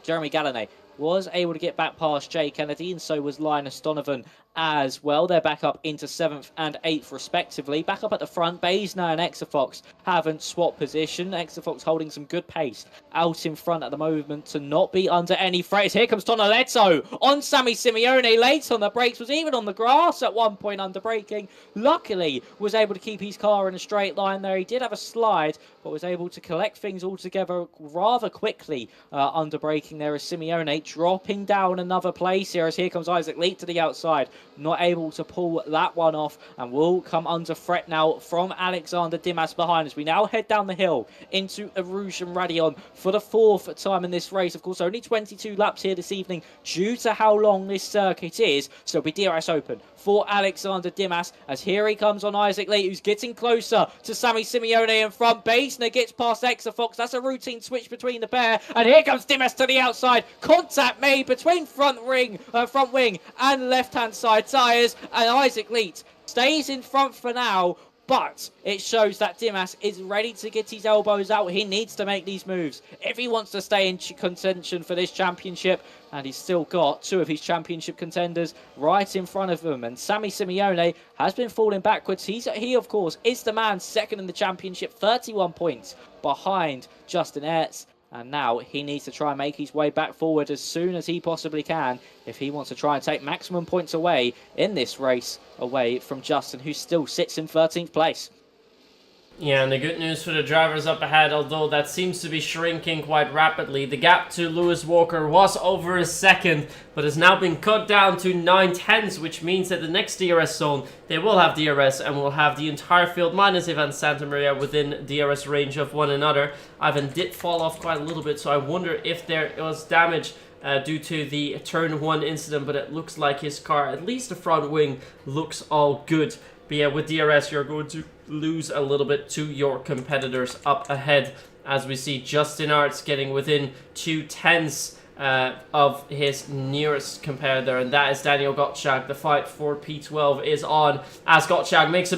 Jeremy Gallinet was able to get back past Jay Kennedy, and so was Linus Donovan as well. They're back up into 7th and 8th respectively. Back up at the front, Basner and Exafox haven't swapped position. Exafox holding some good pace out in front at the moment to not be under any threat. Here comes Tonoletto on Sammy Simeone, late on the brakes, was even on the grass at one point under braking. Luckily was able to keep his car in a straight line there. He did have a slide, but was able to collect things all together rather quickly under braking there as Simeone dropping down another place here, as here comes Isaac Leet to the outside. Not able to pull that one off, and will come under threat now from Alexander Dimas behind us. We now head down the hill into Arouge and Radion for the 4th time in this race. Of course, only 22 laps here this evening due to how long this circuit is, so it'll be DRS open for Alexander Dimas, as here he comes on Isaac Lee, who's getting closer to Sammy Simeone in front. Basner gets past Exafox. That's a routine switch between the pair, and here comes Dimas to the outside. Contact made between front wing and left-hand side tyres, and Isaac Leet stays in front for now. But it shows that Dimas is ready to get his elbows out. He needs to make these moves if he wants to stay in contention for this championship. And he's still got 2 of his championship contenders right in front of him. And Sammy Simeone has been falling backwards. He of course, is the man second in the championship, 31 points behind Justin Ertz And now he needs to try and make his way back forward as soon as he possibly can if he wants to try and take maximum points away in this race away from Justin, who still sits in 13th place. Yeah, and the good news for the drivers up ahead, although that seems to be shrinking quite rapidly. The gap to Lewis Walker was over a second, but has now been cut down to 9/10ths, which means that the next DRS zone, they will have DRS and will have the entire field minus Ivan Santamaria within DRS range of one another. Ivan did fall off quite a little bit, so I wonder if there was damage due to the turn 1 incident, but it looks like his car, at least the front wing, looks all good. But yeah, with DRS, you're going to lose a little bit to your competitors up ahead, as we see Justin Arts getting within 2/10ths of his nearest competitor, and that is Daniel Gottschalk. The fight for P12 is on as Gottschalk makes a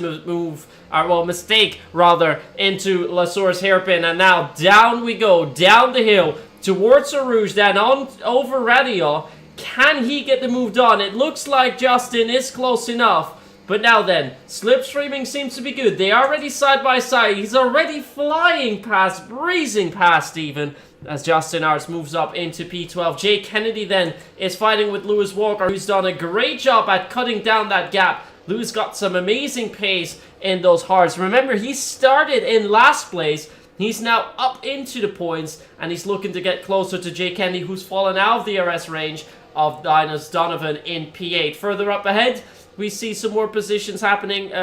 mistake rather, into Lasour's hairpin, and now down we go, down the hill towards the Rouge, then on over Radio. Can he get the move done? It looks like Justin is close enough. But now then, slipstreaming seems to be good. They are already side by side. He's already flying past, breezing past even, as Justin Arts moves up into P12. Jay Kennedy then is fighting with Lewis Walker, who's done a great job at cutting down that gap. Lewis got some amazing pace in those hards. Remember, he started in last place. He's now up into the points, and he's looking to get closer to Jay Kennedy, who's fallen out of the DRS range of Linus Donovan in P8. Further up ahead, we see some more positions happening,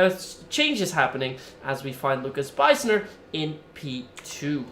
changes happening, as we find Lucas Beisner in P2.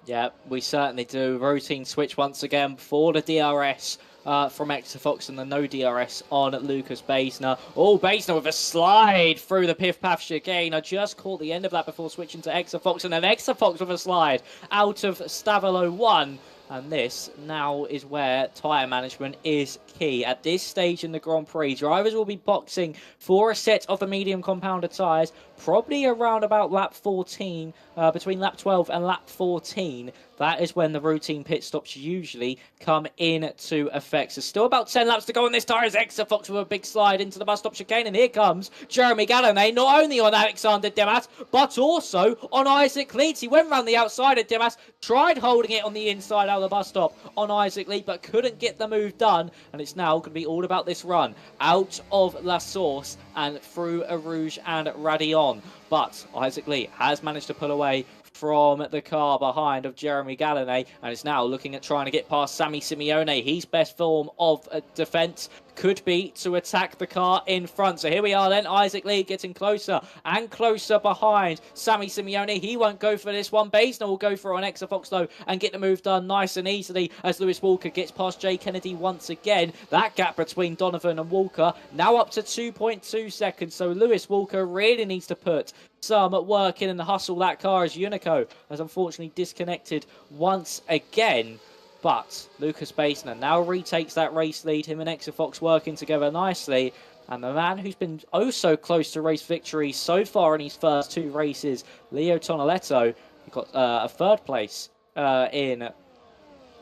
Yeah, we certainly do. Routine switch once again for the DRS from Exafox, and the no DRS on Lucas Beisner. Oh, Beisner with a slide through the Piff Paff chicane. I just caught the end of that before switching to Exafox, and then Exafox with a slide out of Stavilo 1. And this now is where tyre management is key. At this stage in the Grand Prix, drivers will be boxing for a set of the medium compounder tyres, probably around about lap 14, between lap 12 and lap 14. That is when the routine pit stops usually come into effect. There's still about 10 laps to go on this tyre as Exafox with a big slide into the bus stop chicane. And here comes Jeremy Gallonay, not only on Alexander Demas, but also on Isaac Leeds. He went round the outside of Demas, tried holding it on the inside out of the bus stop on Isaac Leeds, but couldn't get the move done. And it's now going to be all about this run out of La Source and through Rouge and Radion. But Isaac Lee has managed to pull away from the car behind of Jeremy Gallonay, and is now looking at trying to get past Sammy Simeone. His best form of defence could be to attack the car in front. So here we are then, Isaac Lee getting closer and closer behind Sammy Simeone. He won't go for this one. Beisner will go for it on Exafox though and get the move done nice and easily as Lewis Walker gets past Jay Kennedy once again. That gap between Donovan and Walker now up to 2.2 seconds. So Lewis Walker really needs to put some work in and hustle that car, as Unico has unfortunately disconnected once again. But Lucas Beisner now retakes that race lead, him and Exafox working together nicely. And the man who's been oh so close to race victory so far in his first two races, Leo Tonoletto, he got a third place in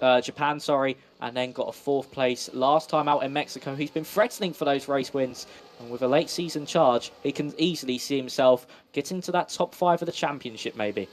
Japan, and then got a fourth place last time out in Mexico. He's been threatening for those race wins, and with a late season charge, he can easily see himself getting to that top 5 of the championship maybe.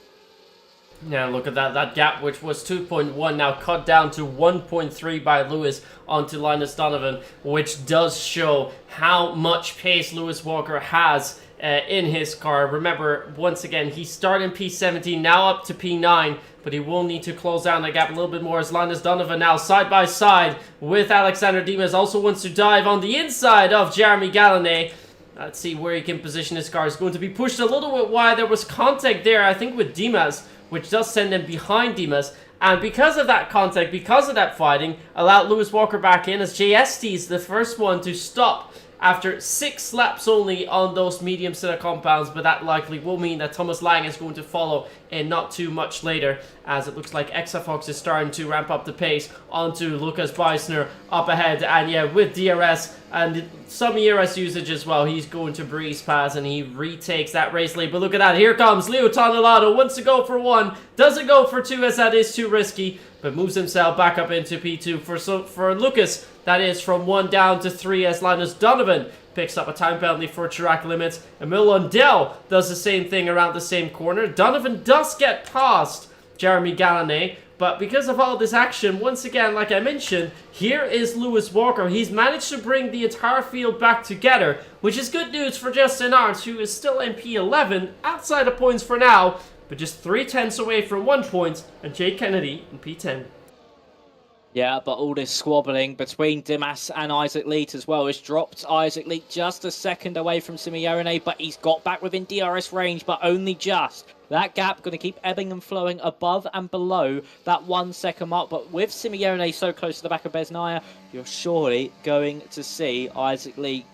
Yeah, look at that. That gap, which was 2.1, now cut down to 1.3 by Lewis onto Linus Donovan, which does show how much pace Lewis Walker has in his car. Remember, once again, he started in P17, now up to P9, but he will need to close down that gap a little bit more as Linus Donovan now side by side with Alexander Dimas. Also wants to dive on the inside of Jeremy Gallonay. Let's see where he can position his car. He's going to be pushed a little bit wide. There was contact there, I think, with Dimas, which does send him behind Dimas. And because of that contact, because of that fighting, allowed Lewis Walker back in as JST is the first one to stop after 6 laps only on those medium set of compounds, but that likely will mean that Thomas Lang is going to follow in not too much later, as it looks like Exafox is starting to ramp up the pace onto Lucas Beisner up ahead. And yeah, with DRS and some ERS usage as well, he's going to breeze past and he retakes that race lead. But look at that, here comes Leo Tonelato, wants to go for 1, doesn't go for 2 as that is too risky, but moves himself back up into P2. For Lucas, that is from 1 down to 3 as Linus Donovan picks up a time penalty for track limits. Emil Lundell does the same thing around the same corner. Donovan does get past Jeremy Gallonay. But because of all this action, once again, like I mentioned, here is Lewis Walker. He's managed to bring the entire field back together, which is good news for Justin Arndt, who is still in P11, outside of points for now, but just 3/10 away from 1 point, and Jay Kennedy in P10. Yeah, but all this squabbling between Dimas and Isaac Leet as well has dropped Isaac Leet just a second away from Simeone, but he's got back within DRS range, but only just. That gap going to keep ebbing and flowing above and below that 1 second mark. But with Simeone so close to the back of Besnaya, you're surely going to see Isaac Leet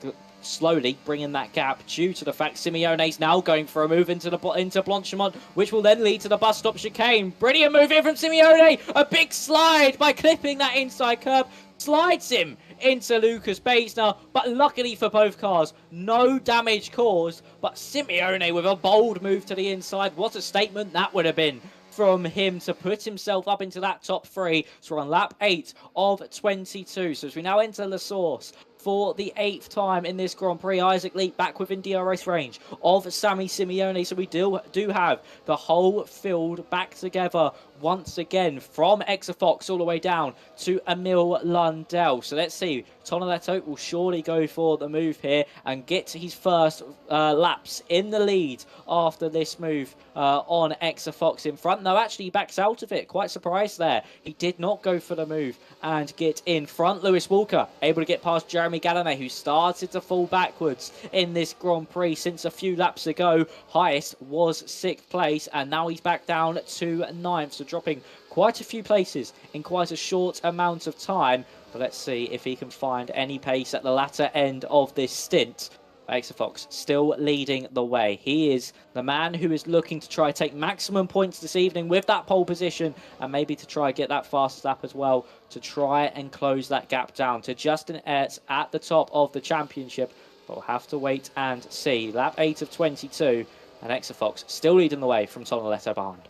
slowly bringing that gap due to the fact Simeone's now going for a move into Blanchimont, which will then lead to the bus stop chicane. Brilliant move in from Simeone. A big slide by clipping that inside curb. Slides him into Lucas Bates now, but luckily for both cars, no damage caused. But Simeone with a bold move to the inside. What a statement that would have been from him to put himself up into that top 3. So we're on lap 8 of 22. So as we now enter La Source for the 8th time in this Grand Prix, Isaac Leet back within DRS range of Sammy Simeone. So we do have the whole field back together once again, from Exafox all the way down to Emil Lundell. So let's see, Tonoletto will surely go for the move here and get his first laps in the lead after this move on Exafox in front. No, actually he backs out of it. Quite surprised there. He did not go for the move and get in front. Lewis Walker able to get past Jeremy Gallonay, who started to fall backwards in this Grand Prix since a few laps ago. Highest was 6th place, and now he's back down to 9th. So dropping quite a few places in quite a short amount of time. But let's see if he can find any pace at the latter end of this stint. Exafox still leading the way. He is the man who is looking to try to take maximum points this evening with that pole position, and maybe to try get that fast lap as well to try and close that gap down to Justin Ertz at the top of the championship. But we'll have to wait and see. Lap 8 of 22, and Exafox still leading the way from Tonoletto behind.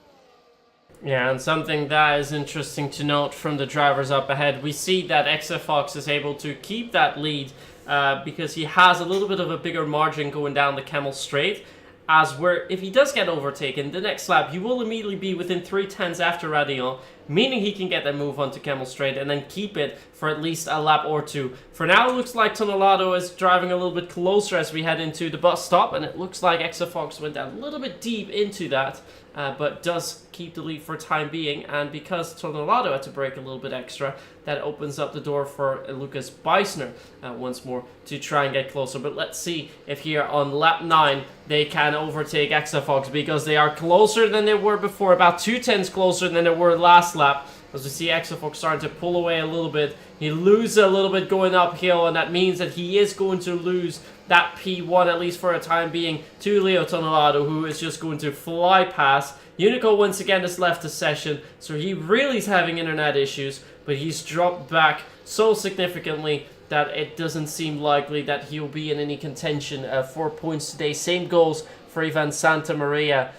Yeah, and something that is interesting to note from the drivers up ahead, we see that Exafox is able to keep that lead because he has a little bit of a bigger margin going down the Camel Straight, as where if he does get overtaken, the next lap he will immediately be within 3/10 after Radillon, meaning he can get that move onto Camel Straight and then keep it for at least a lap or two. For now, it looks like Tonolato is driving a little bit closer as we head into the bus stop, and it looks like Exafox went a little bit deep into that, but does keep the lead for time being. And because Tonolato had to brake a little bit extra, that opens up the door for Lucas Beisner once more to try and get closer. But let's see if here on lap 9 they can overtake Exafox, because they are closer than they were before, about 2/10 closer than they were last lap. As we see Exafox starting to pull away a little bit, he loses a little bit going uphill, and that means that he is going to lose that P1, at least for a time being, to Leo Tonolato, who is just going to fly past. Unico once again has left the session, so he really is having internet issues, but he's dropped back so significantly that it doesn't seem likely that he'll be in any contention for points today. Same goes for Ivan Santamaria,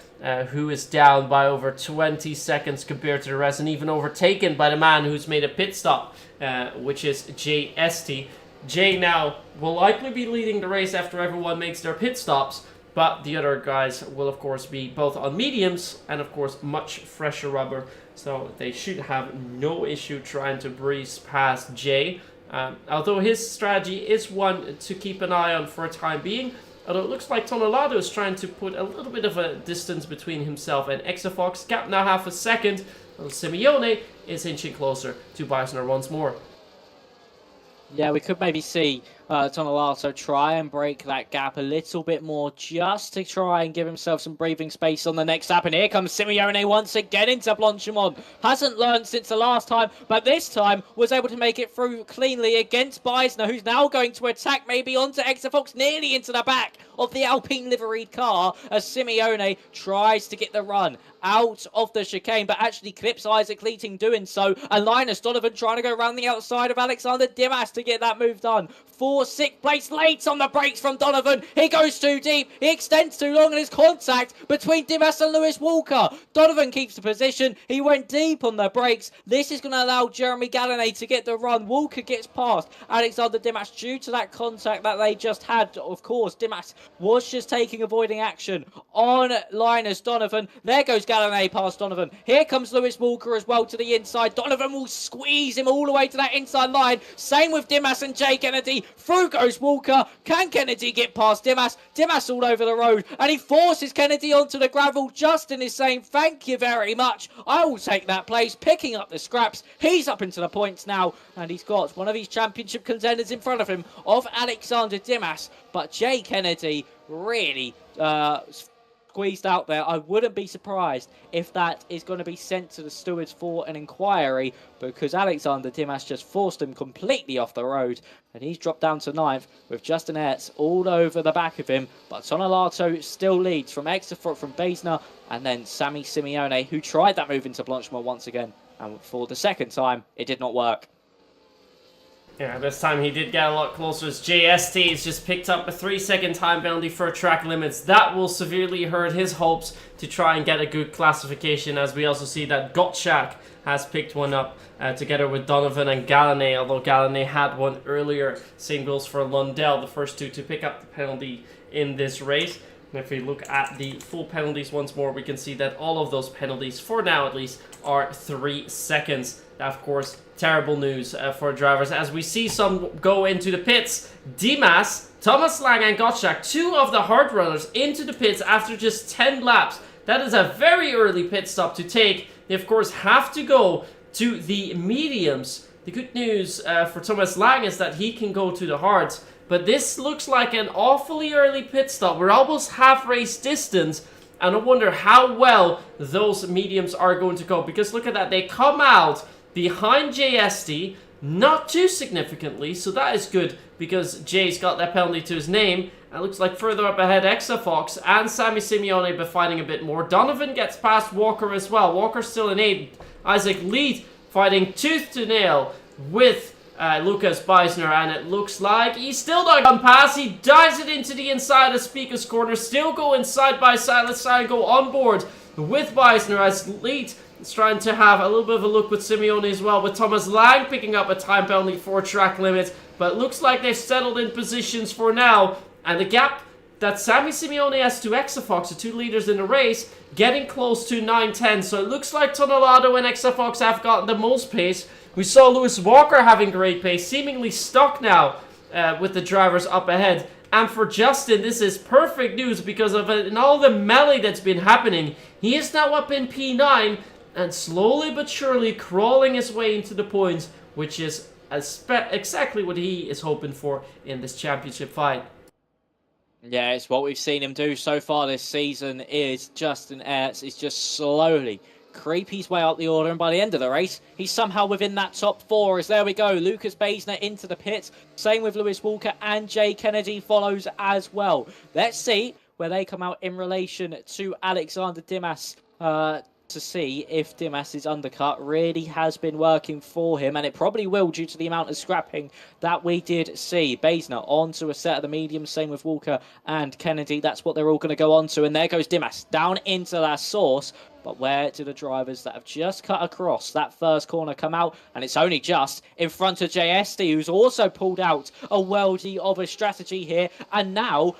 who is down by over 20 seconds compared to the rest, and even overtaken by the man who's made a pit stop, which is Jay Esty. Jay now will likely be leading the race after everyone makes their pit stops, but the other guys will of course be both on mediums and of course much fresher rubber, so they should have no issue trying to breeze past Jay. Although his strategy is one to keep an eye on for a time being, although it looks like Tonolato is trying to put a little bit of a distance between himself and Exafox. Gap now half a second, while Simeone is inching closer to Beisner once more. Yeah, we could maybe see Tonolato try and break that gap a little bit more, just to try and give himself some breathing space on the next lap. And here comes Simeone once again into Blanchimont. Hasn't learned since the last time, but this time was able to make it through cleanly against Beisner, who's now going to attack maybe onto Exafox, nearly into the back of the Alpine liveried car, as Simeone tries to get the run out of the chicane, but actually clips Isaac Leeting doing so. And Linus Donovan trying to go around the outside of Alexander Dimas to get that move done. for 6th place. Late on the brakes from Donovan. He goes too deep. He extends too long, and there's contact between Dimas and Lewis Walker. Donovan keeps the position. He went deep on the brakes. This is going to allow Jeremy Gallonay to get the run. Walker gets past Alexander Dimas due to that contact that they just had. Of course, Dimas was just avoiding action on Linus Donovan. There goes Gallonay past Donovan. Here comes Lewis Walker as well to the inside. Donovan will squeeze him all the way to that inside line. Same with Dimas and Jay Kennedy. Through goes Walker. Can Kennedy get past Dimas? Dimas all over the road, and he forces Kennedy onto the gravel. Justin is saying, thank you very much. I will take that place, picking up the scraps. He's up into the points now, and he's got one of his championship contenders in front of him, of Alexander Dimas. But Jay Kennedy really squeezed out there. I wouldn't be surprised if that is going to be sent to the stewards for an inquiry, because Alexander Dimas just forced him completely off the road, and he's dropped down to 9th with Justin Ertz all over the back of him. But Tonelato still leads from Exafort, from Basner, and then Sammy Simeone, who tried that move into Blanchimont once again, and for the second time it did not work. Yeah, this time he did get a lot closer as JST has just picked up a 3-second time penalty for track limits. That will severely hurt his hopes to try and get a good classification, as we also see that Gottschalk has picked one up together with Donovan and Gallonay, although Gallonay had one earlier. Same goes for Lundell, the first two to pick up the penalty in this race. And if we look at the full penalties once more, we can see that all of those penalties, for now at least, are 3 seconds. That, of course, terrible news for drivers, as we see some go into the pits. Dimas, Thomas Lang and Gottschalk, 2 of the hard runners, into the pits after just 10 laps. That is a very early pit stop to take. They, of course, have to go to the mediums. The good news for Thomas Lang is that he can go to the hards. But this looks like an awfully early pit stop. We're almost half race distance, and I wonder how well those mediums are going to go. Because look at that, they come out behind JST, not too significantly, so that is good because Jay's got that penalty to his name. And it looks like further up ahead, Exafox and Sammy Simeone be fighting a bit more. Donovan gets past Walker as well. Walker's still in 8th. Isaac Lead fighting tooth to nail with Lucas Beisner, and it looks like he's still not gone past. He dives it into the inside of Speaker's Corner, still going side by side. Let's try and go on board with Beisner as Lead is trying to have a little bit of a look with Simeone as well, with Thomas Lang picking up a time penalty for track limits. But it looks like they've settled in positions for now, and the gap that Sammy Simeone has to Exafox, the 2 leaders in the race, getting close to 9-10. So it looks like Tonelato and Exafox have gotten the most pace. We saw Lewis Walker having great pace, seemingly stuck now with the drivers up ahead. And for Justin, this is perfect news because of it, and all the melee that's been happening. He is now up in P9 and slowly but surely crawling his way into the points, which is exactly what he is hoping for in this championship fight. Yeah, it's what we've seen him do so far this season. Is Justin Ertz is just slowly creep his way out the order, and by the end of the race, he's somehow within that top 4. As there we go, Lucas Basner into the pits. Same with Lewis Walker, and Jay Kennedy follows as well. Let's see where they come out in relation to Alexander Dimas. To see if Dimas's undercut really has been working for him, and it probably will due to the amount of scrapping that we did see. Basner onto a set of the mediums, same with Walker and Kennedy. That's what they're all going to go on to, and there goes Dimas down into that source. But where do the drivers that have just cut across that first corner come out? And it's only just in front of JST, who's also pulled out a worldie of a strategy here. And now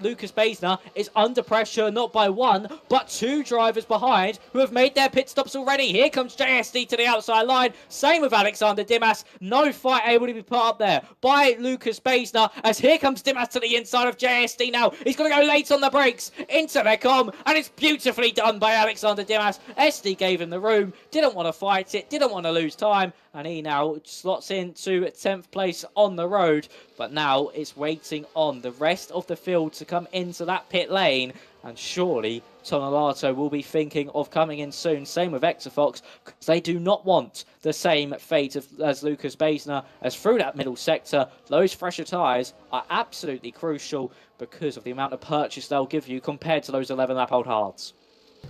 Lucas Basner is under pressure, not by 1, but 2 drivers behind who have made their pit stops already. Here comes JST to the outside line. Same with Alexander Dimas. No fight able to be put up there by Lucas Basner, as here comes Dimas to the inside of JST now. He's going to go late on the brakes into their com, and it's beautifully done by Alexander Dimas. SD gave him the room, didn't want to fight it, didn't want to lose time, and he now slots into 10th place on the road. But now it's waiting on the rest of the field to come into that pit lane, and surely Tonelato will be thinking of coming in soon. Same with Exafox, because they do not want the same fate as Lucas Basner, as through that middle sector, those fresher tyres are absolutely crucial because of the amount of purchase they'll give you compared to those 11-lap-old hards.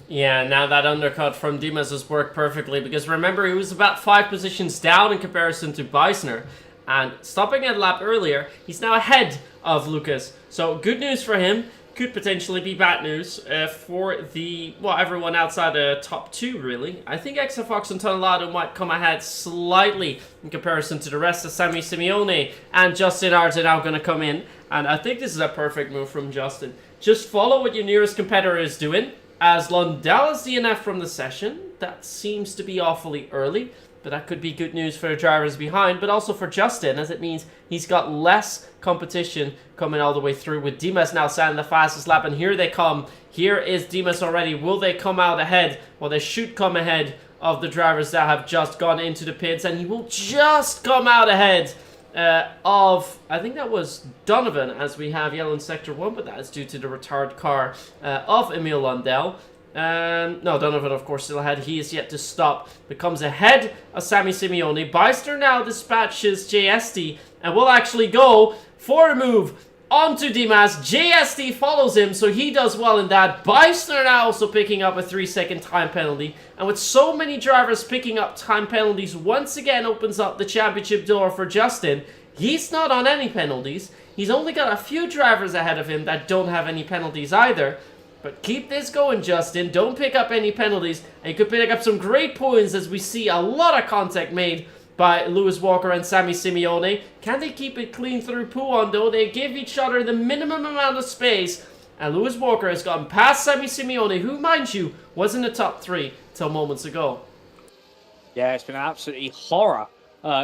Yeah, now that undercut from Dimas has worked perfectly, because remember, he was about 5 positions down in comparison to Beisner. and stopping a lap earlier, he's now ahead of Lucas. So good news for him. Could potentially be bad news for everyone outside the top 2, really. I think Exafox and Tonelato might come ahead slightly in comparison to the rest of Sammy Simeone, and Justin Art are now going to come in. And I think this is a perfect move from Justin. Just follow what your nearest competitor is doing. As Lundell is DNF from the session, that seems to be awfully early. But that could be good news for the drivers behind, but also for Justin, as it means he's got less competition coming all the way through, with Dimas now setting the fastest lap. And here they come. Here is Dimas already. Will they come out ahead? Well, they should come ahead of the drivers that have just gone into the pits, and he will just come out ahead of, I think that was Donovan, as we have yellow in Sector 1, but that is due to the retard car of Emil Lundell. No, Donovan, of course, still ahead. He is yet to stop. Becomes ahead of Sammy Simeone. Beister now dispatches JST and will actually go for a move onto Dimas. JST follows him, so he does well in that. Beister now also picking up a 3-second time penalty. And with so many drivers picking up time penalties, once again opens up the championship door for Justin. He's not on any penalties. He's only got a few drivers ahead of him that don't have any penalties either. But keep this going, Justin. Don't pick up any penalties. And you could pick up some great points, as we see a lot of contact made by Lewis Walker and Sammy Simeone. Can they keep it clean through Pouon, though? They give each other the minimum amount of space. And Lewis Walker has gotten past Sammy Simeone, who, mind you, was in the top 3 till moments ago. Yeah, it's been an absolutely horror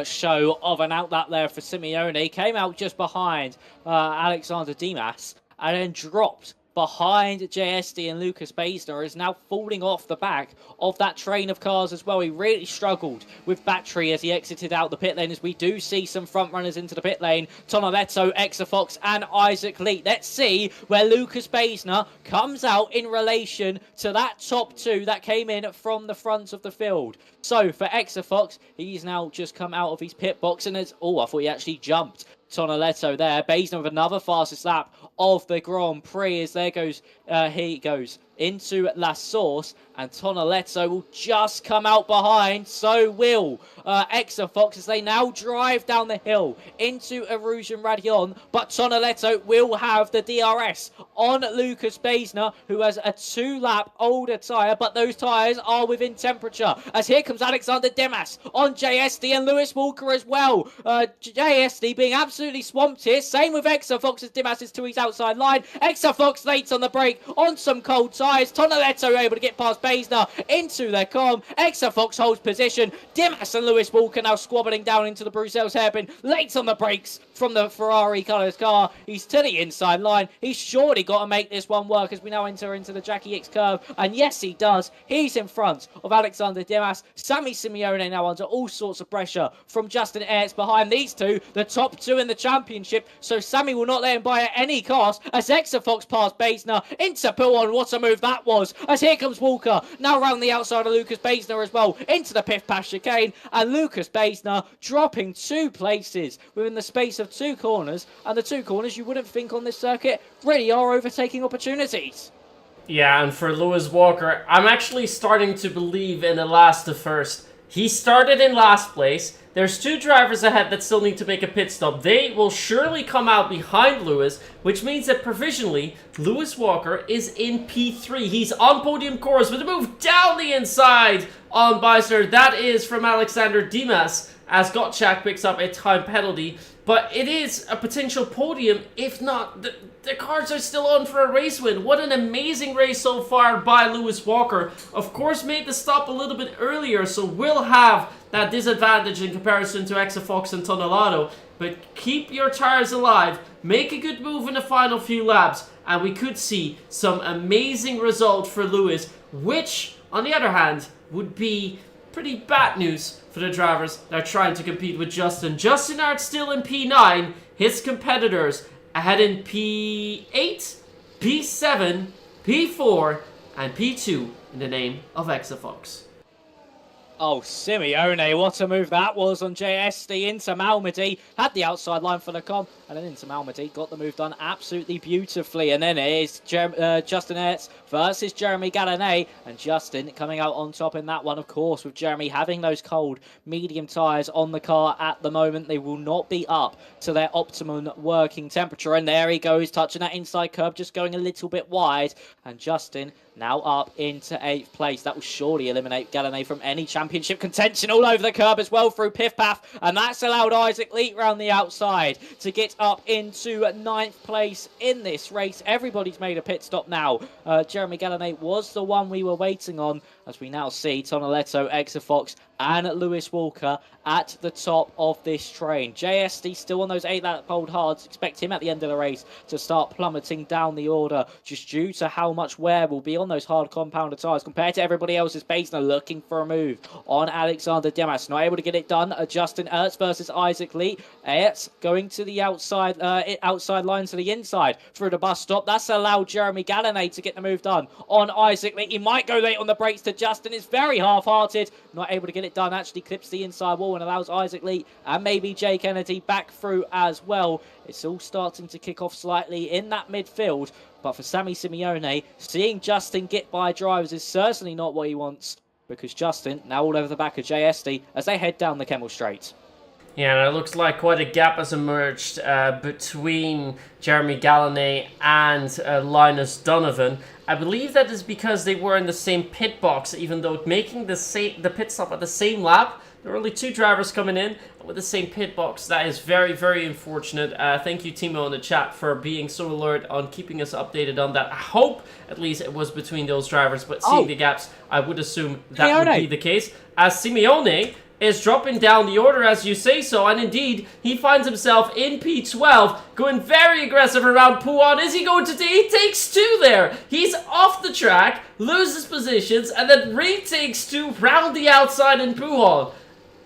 show of an outlap there for Simeone. Came out just behind Alexander Dimas and then dropped behind JSD, and Lucas Beisner is now falling off the back of that train of cars as well. He really struggled with battery as he exited out the pit lane, as we do see some front runners into the pit lane. Tonoletto, Exafox and Isaac Lee. Let's see where Lucas Beisner comes out in relation to that top 2 that came in from the front of the field. So for Exafox, he's now just come out of his pit box, and it's, oh, I thought he actually jumped Tonoletto there. Beisner with another fastest lap of the Grand Prix, as there goes, he goes into La Source, and Tonoletto will just come out behind. So will Exafox, as they now drive down the hill into Erosion Radion. But Tonoletto will have the DRS on Lucas Beisner, who has a 2-lap older tyre, but those tyres are within temperature. As here comes Alexander Dimas on JSD and Lewis Walker as well. JSD being absolutely swamped here. Same with Exafox, as Dimas is to his outside line. Exafox late on the brake on some cold tyres. Tonoletto able to get past Beisner into their com. Exafox holds position. Dimas and Lewis Walker now squabbling down into the Bruxelles hairpin. Late on the brakes from the Ferrari colours car. He's to the inside line. He's surely got to make this one work as we now enter into the Jackie X curve. And yes, he does. He's in front of Alexander Dimas. Sammy Simeone now under all sorts of pressure from Justin Ertz behind these two, the top 2 in the championship. So Sammy will not let him by at any cost, as Exafox past Beisner into Pouon. What a move that was, as here comes Walker now round the outside of Lucas Beisner as well into the Piff Pass chicane, and Lucas Beisner dropping 2 places within the space of 2 corners, and the 2 corners you wouldn't think on this circuit really are overtaking opportunities. Yeah, and for Lewis Walker, I'm actually starting to believe in the last to first. He started in last place. There's 2 drivers ahead that still need to make a pit stop. They will surely come out behind Lewis, which means that provisionally, Lewis Walker is in P3. He's on podium course with a move down the inside on Beisner. That is from Alexander Dimas, as Gottschalk picks up a time penalty. But it is a potential podium, if not, the cards are still on for a race win. What an amazing race so far by Lewis Walker. Of course, made the stop a little bit earlier, so will have that disadvantage in comparison to Exafox and Tonelato. But keep your tires alive, make a good move in the final few laps, and we could see some amazing result for Lewis, which, on the other hand, would be pretty bad news for the drivers that are trying to compete with Justin. Justin Art still in P9, his competitors ahead in P8, P7, P4, and P2 in the name of Exafox. Oh, Simeone, what a move that was on JSD into Malmedy. Had the outside line for the com, and then into Malmedy, got the move done absolutely beautifully, and then it is Justin Ertz versus Jeremy Galanet, and Justin coming out on top in that one, of course, with Jeremy having those cold medium tyres on the car at the moment. They will not be up to their optimum working temperature, and there he goes, touching that inside curb, just going a little bit wide, and Justin now up into 8th place. That will surely eliminate Galanet from any championship contention. All over the curb as well through Piff Paff, and that's allowed Isaac Leet round the outside to get up into 9th place in this race. Everybody's made a pit stop now. Jeremy Galanet was the one we were waiting on, as we now see Tonoletto, Exafox and Lewis Walker at the top of this train. JSD still on those 8-lap cold hards. Expect him at the end of the race to start plummeting down the order, just due to how much wear will be on those hard compounder tyres compared to everybody else's. Basner looking for a move on Alexander Demas, not able to get it done. Justin Ertz versus Isaac Lee. Ertz going to the outside line to the inside through the bus stop. That's allowed Jeremy Galanet to get the move done on Isaac Lee. He might go late on the brakes to Justin. It's very half-hearted, not able to get it done. Actually clips the inside wall and allows Isaac Lee and maybe Jay Kennedy back through as well. It's all starting to kick off slightly in that midfield, but for Sammy Simeone, seeing Justin get by drivers is certainly not what he wants, because Justin now all over the back of JSD as they head down the Kemmel Straight. Yeah, and it looks like quite a gap has emerged between Jeremy Galanet and Linus Donovan. I believe that is because they were in the same pit box, even though making the pit stop at the same lap. There were only 2 drivers coming in with the same pit box. That is very, very unfortunate. Thank you, Timo, in the chat for being so alert on keeping us updated on that. I hope at least it was between those drivers, but seeing the gaps, I would assume that would be the case. As Simeone is dropping down the order as you say so, and indeed, he finds himself in P12, going very aggressive around Pouan. Is he going to he takes 2 there? He's off the track, loses positions, and then retakes 2 round the outside in Pouan.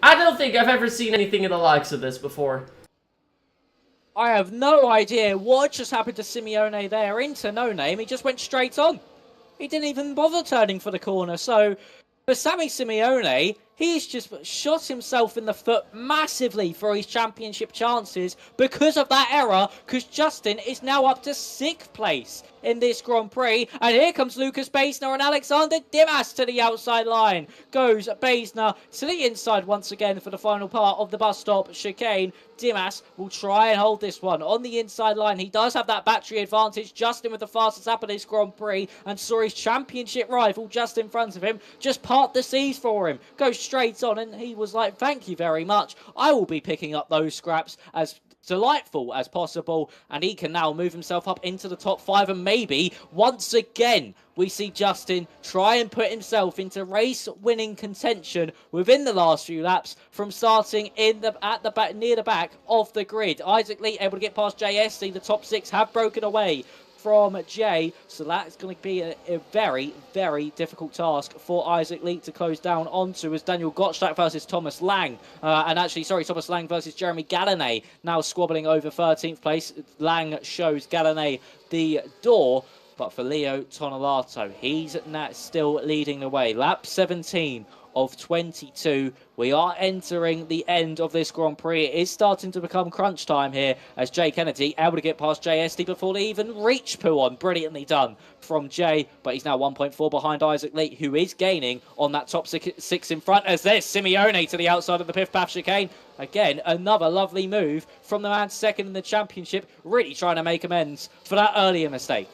I don't think I've ever seen anything in the likes of this before. I have no idea what just happened to Simeone there. Into no name, he just went straight on. He didn't even bother turning for the corner. So for Sammy Simeone, he's just shot himself in the foot massively for his championship chances because of that error, because Justin is now up to 6th place in this Grand Prix. And here comes Lucas Basner and Alexander Dimas to the outside line. Goes Basner to the inside once again for the final part of the bus stop chicane. Dimas will try and hold this one on the inside line. He does have that battery advantage. Justin with the fastest lap of this Grand Prix, and saw his championship rival just in front of him just part the seas for him. Goes straight on, and he was like, thank you very much. I will be picking up those scraps as delightful as possible, and he can now move himself up into the top 5, and maybe once again we see Justin try and put himself into race-winning contention within the last few laps from starting in near the back of the grid. Isaac Lee able to get past JSC. The top 6 have broken away from Jay, so that's going to be a very, very difficult task for Isaac Lee to close down onto, as Daniel Gottschalk versus Thomas Lang, Thomas Lang versus Jeremy Galanet now squabbling over 13th place. Lang shows Galanet the door, but for Leo Tonolato, he's still leading the way. Lap 17 of 22. We are entering the end of this Grand Prix. It is starting to become crunch time here, as Jay Kennedy able to get past JSD before they even reach Pouan. Brilliantly done from Jay, but he's now 1.4 behind Isaac Lee, who is gaining on that top 6 in front, as there's Simeone to the outside of the Piff Paff chicane. Again, another lovely move from the man second in the championship, really trying to make amends for that earlier mistake.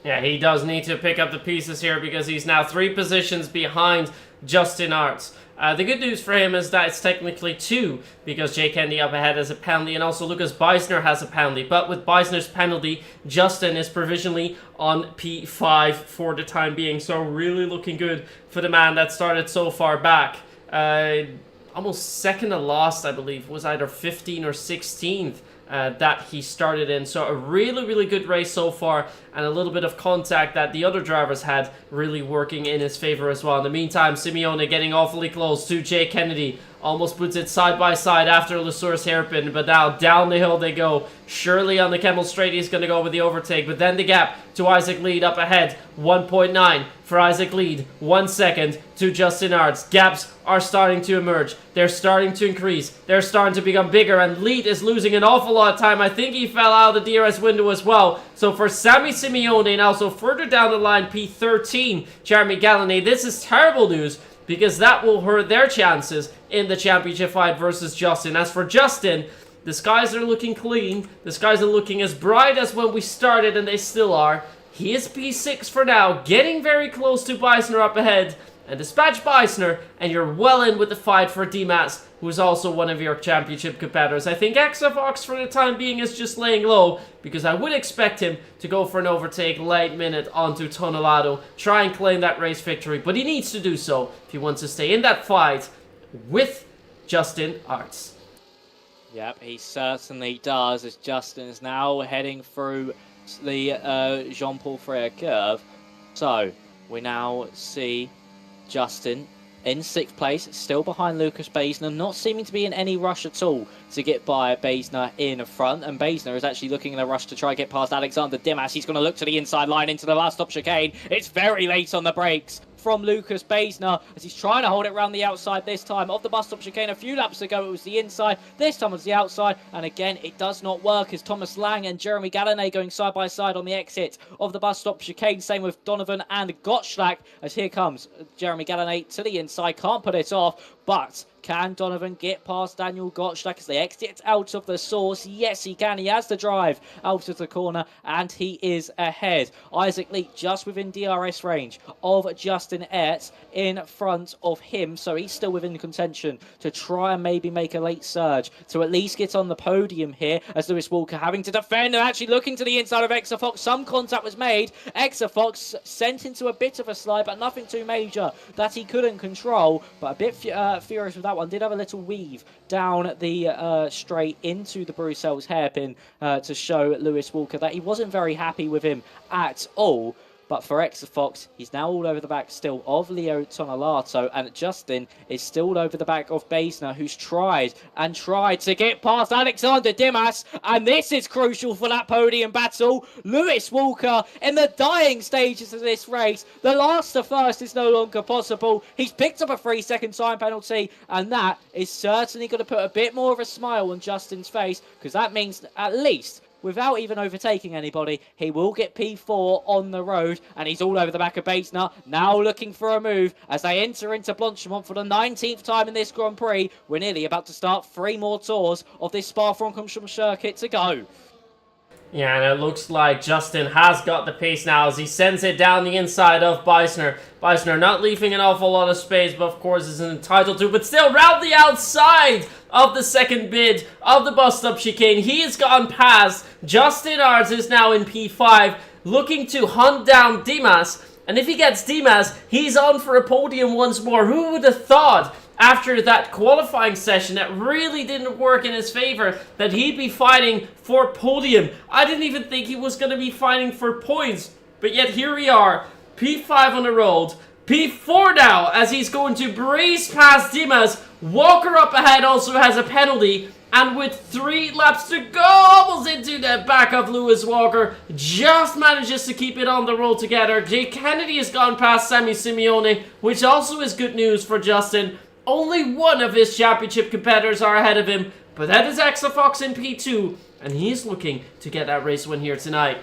Yeah, he does need to pick up the pieces here, because he's now 3 positions behind Justin Arts. The good news for him is that it's technically 2, because Jay Kennedy up ahead has a penalty, and also Lucas Beisner has a penalty. But with Beisner's penalty, Justin is provisionally on P5 for the time being. So really looking good for the man that started so far back. Almost second to last, I believe, was either 15th or 16th. That he started in. So a really, really good race so far, and a little bit of contact that the other drivers had really working in his favor as well. In the meantime, Simeone getting awfully close to Jay Kennedy almost puts it side by side after Lesueur's hairpin, but now down the hill they go. Surely on the Kemmel Straight he's going to go with the overtake, but then the gap to Isaac Lead up ahead. 1.9 for Isaac Lead, 1 second to Justin Arts. Gaps are starting to emerge. They're starting to increase. They're starting to become bigger, and Lead is losing an awful lot of time. I think he fell out of the DRS window as well. So for Sammy Simeone, and also further down the line, P13, Jeremy Gallané, this is terrible news, because that will hurt their chances in the championship fight versus Justin. As for Justin, the skies are looking clean. The skies are looking as bright as when we started, and they still are. He is P6 for now, getting very close to Beisner up ahead. And dispatch Beisner, and you're well in with the fight for Dimas, who is also one of your championship competitors. I think Exavox for the time being is just laying low, because I would expect him to go for an overtake late minute onto Tonelato, try and claim that race victory, but he needs to do so if he wants to stay in that fight with Justin Arts. Yep, he certainly does, as Justin is now heading through the Jean-Paul Freire curve. So, we now see Justin in 6th place, still behind Lucas Beisner, not seeming to be in any rush at all to get by Beisner in front, and Beisner is actually looking in a rush to try and get past Alexander Dimas. He's going to look to the inside line into the last stop chicane. It's very late on the brakes from Lucas Beisner as he's trying to hold it around the outside this time of the bus stop chicane. A few laps ago it was the inside, this time it was the outside, and again it does not work as Thomas Lang and Jeremy Gallané going side by side on the exit of the bus stop chicane. Same with Donovan and Gottschalk, as here comes Jeremy Gallané to the inside, can't put it off, but can Donovan get past Daniel Gottschalk as they exit out of the source? Yes, he can. He has the drive out of the corner, and he is ahead. Isaac Lee just within DRS range of Justin Ertz in front of him, so he's still within contention to try and maybe make a late surge to at least get on the podium here, as Lewis Walker having to defend and actually looking to the inside of Exafox. Some contact was made. Exafox sent into a bit of a slide, but nothing too major that he couldn't control, but a bit furious with that one. Did have a little weave down the straight into the Bruxelles hairpin to show Lewis Walker that he wasn't very happy with him at all. But for Exafox, he's now all over the back still of Leo Tonelato, and Justin is still all over the back of Beisner, who's tried and tried to get past Alexander Dimas, and this is crucial for that podium battle. Lewis Walker in the dying stages of this race. The last to first is no longer possible. He's picked up a 3-second time penalty, and that is certainly going to put a bit more of a smile on Justin's face, because that means at least, without even overtaking anybody, he will get P4 on the road, and he's all over the back of Beisner, now looking for a move as they enter into Blanchimont for the 19th time in this Grand Prix. We're nearly about to start 3 more tours of this Spa-Francorchamps circuit to go. Yeah, and it looks like Justin has got the pace now as he sends it down the inside of Beisner. Beisner not leaving an awful lot of space, but of course is entitled to, but still round the outside of the second bid of the bus stop chicane. He has gone past. Justin Arts is now in P5, looking to hunt down Dimas. And if he gets Dimas, he's on for a podium once more. Who would have thought, after that qualifying session that really didn't work in his favor, that he'd be fighting for podium? I didn't even think he was going to be fighting for points. But yet here we are, P5 on the road, P4 now, as he's going to breeze past Dimas. Walker up ahead also has a penalty, and with 3 laps to go, almost into the back of Lewis Walker, just manages to keep it on the road together. Jay Kennedy has gone past Sammy Simeone, which also is good news for Justin. Only one of his championship competitors are ahead of him, but that is Exafox in P2, and he's looking to get that race win here tonight.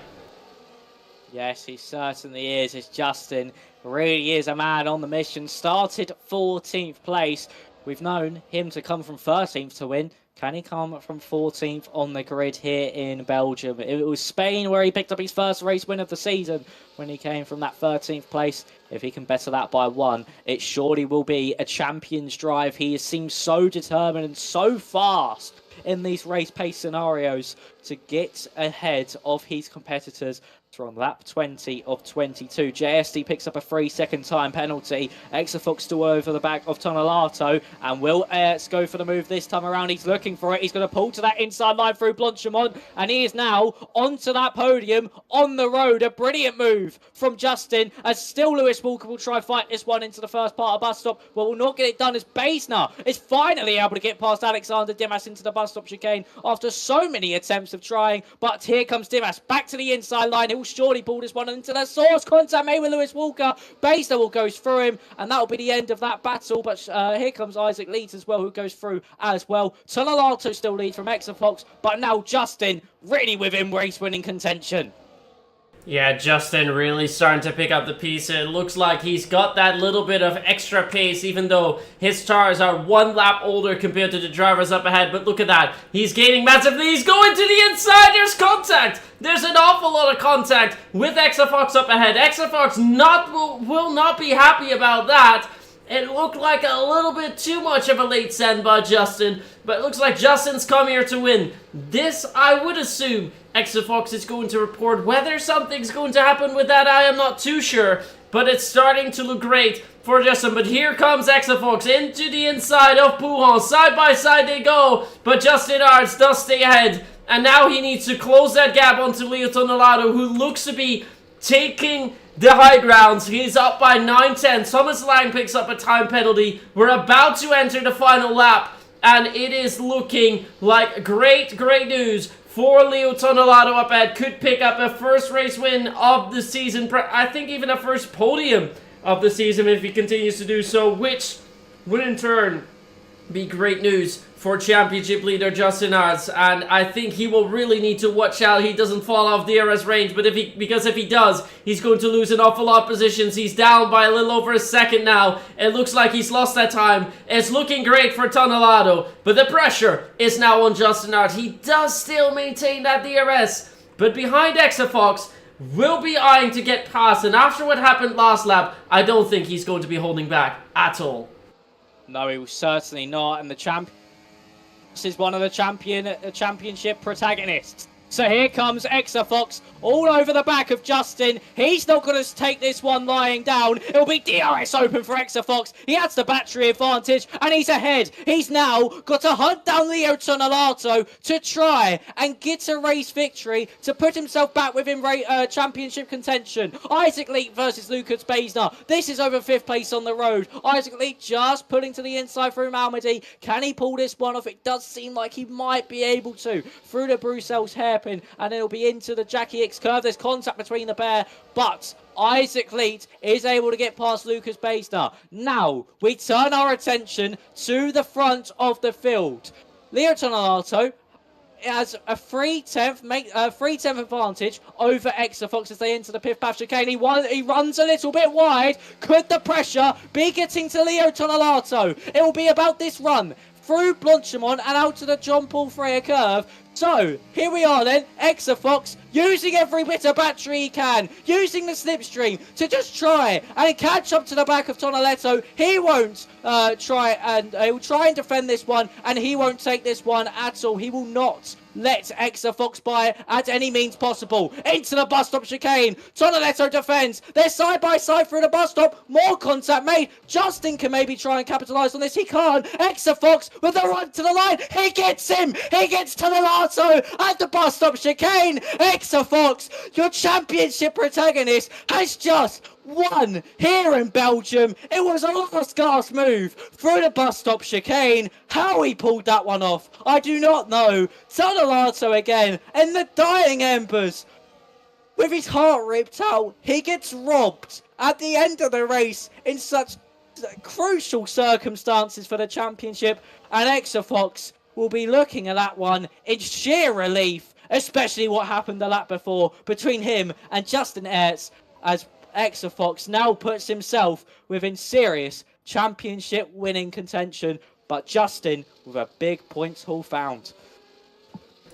Yes, he certainly is. As Justin really is a man on the mission. Started 14th place. We've known him to come from 13th to win. Can he come from 14th on the grid here in Belgium? It was Spain where he picked up his first race win of the season when he came from that 13th place. If he can better that by 1, it surely will be a champion's drive. He seems so determined and so fast in these race pace scenarios to get ahead of his competitors. on lap 20 of 22. JSD picks up a 3-second time penalty. Exafox still over the back of Tonelato, and will Aerts go for the move this time around? He's looking for it. He's going to pull to that inside line through Blanchimont, and he is now onto that podium on the road. A brilliant move from Justin, as still Lewis Walker will try and fight this one into the first part of bus stop, but will not get it done as Baisner is finally able to get past Alexander Dimas into the bus stop chicane after so many attempts of trying. But here comes Dimas back to the inside line. He'll surely pull this one into the source. Contact made with Lewis Walker. Baisner will go through him, and that will be the end of that battle. But here comes Isaac Leeds as well, who goes through as well. Tonelato still leads from Exafox, but now Justin really within race-winning contention. Yeah, Justin really starting to pick up the pace. It looks like he's got that little bit of extra pace, even though his tires are 1 lap older compared to the drivers up ahead. But look at that. He's gaining massively. He's going to the inside. There's contact. There's an awful lot of contact with Exafox up ahead. Exafox will not be happy about that. It looked like a little bit too much of a late send by Justin, but it looks like Justin's come here to win. This, I would assume, Exafox is going to report. Whether something's going to happen with that, I am not too sure, but it's starting to look great for Justin. But here comes Exafox into the inside of Pouhon. Side by side they go, but Justin Arts does stay ahead, and now he needs to close that gap onto Leo Tonelato, who looks to be taking the high grounds. He's up by 9/10. Thomas Lang picks up a time penalty. We're about to enter the final lap, and it is looking like great news for Leo Tonelato up ahead. Could pick up a first race win of the season. I think even a first podium of the season if he continues to do so, which would in turn be great news for championship leader Justin Arts. And I think he will really need to watch out he doesn't fall off DRS range, because if he does, he's going to lose an awful lot of positions. He's down by a little over a second now. It looks like he's lost that time. It's looking great for Tonelato, but the pressure is now on Justin Arts. He does still maintain that DRS, but behind Exafox will be eyeing to get past, and after what happened last lap, I don't think he's going to be holding back at all. No, he will certainly not, and the champ is one of the championship protagonists. So here comes Exafox all over the back of Justin. He's not going to take this one lying down. It'll be DRS open for Exafox. He has the battery advantage, and he's ahead. He's now got to hunt down Leo Tonelato to try and get a race victory to put himself back within championship contention. Isaac Leak versus Lucas Baisner. This is over 5th place on the road. Isaac Leak just pulling to the inside through Malmedy. Can he pull this one off? It does seem like he might be able to. Through the Bruxelles hairpin, and it'll be into the Jackie X curve. There's contact between the pair, but Isaac Leet is able to get past Lucas Baisner. Now, we turn our attention to the front of the field. Leo Tonelato has a 3/10 advantage over Exafox as they enter the Piff Path chicane. He runs a little bit wide. Could the pressure be getting to Leo Tonelato? It will be about this run through Blanchimont and out to the John Paul Freire curve. So, here we are then, Exafox using every bit of battery he can, using the slipstream to just try and catch up to the back of Tonelato. He won't he'll try and defend this one, and he won't take this one at all. He will not let Exafox by at any means possible. Into the bus stop chicane. Tonelato defends. They're side by side through the bus stop. More contact made. Justin can maybe try and capitalise on this. He can't. Exafox with the run to the line. He gets him. He gets Tonelato at the bus stop chicane. Exafox, your championship protagonist, has just won here in Belgium. It was a last gasp move through the bus stop chicane. How he pulled that one off, I do not know. Tonelato again in the dying embers. With his heart ripped out, he gets robbed at the end of the race in such crucial circumstances for the championship, and Exafox will be looking at that one in sheer relief, especially what happened the lap before between him and Justin Aerts, as Exafox now puts himself within serious championship winning contention, but Justin with a big points haul found.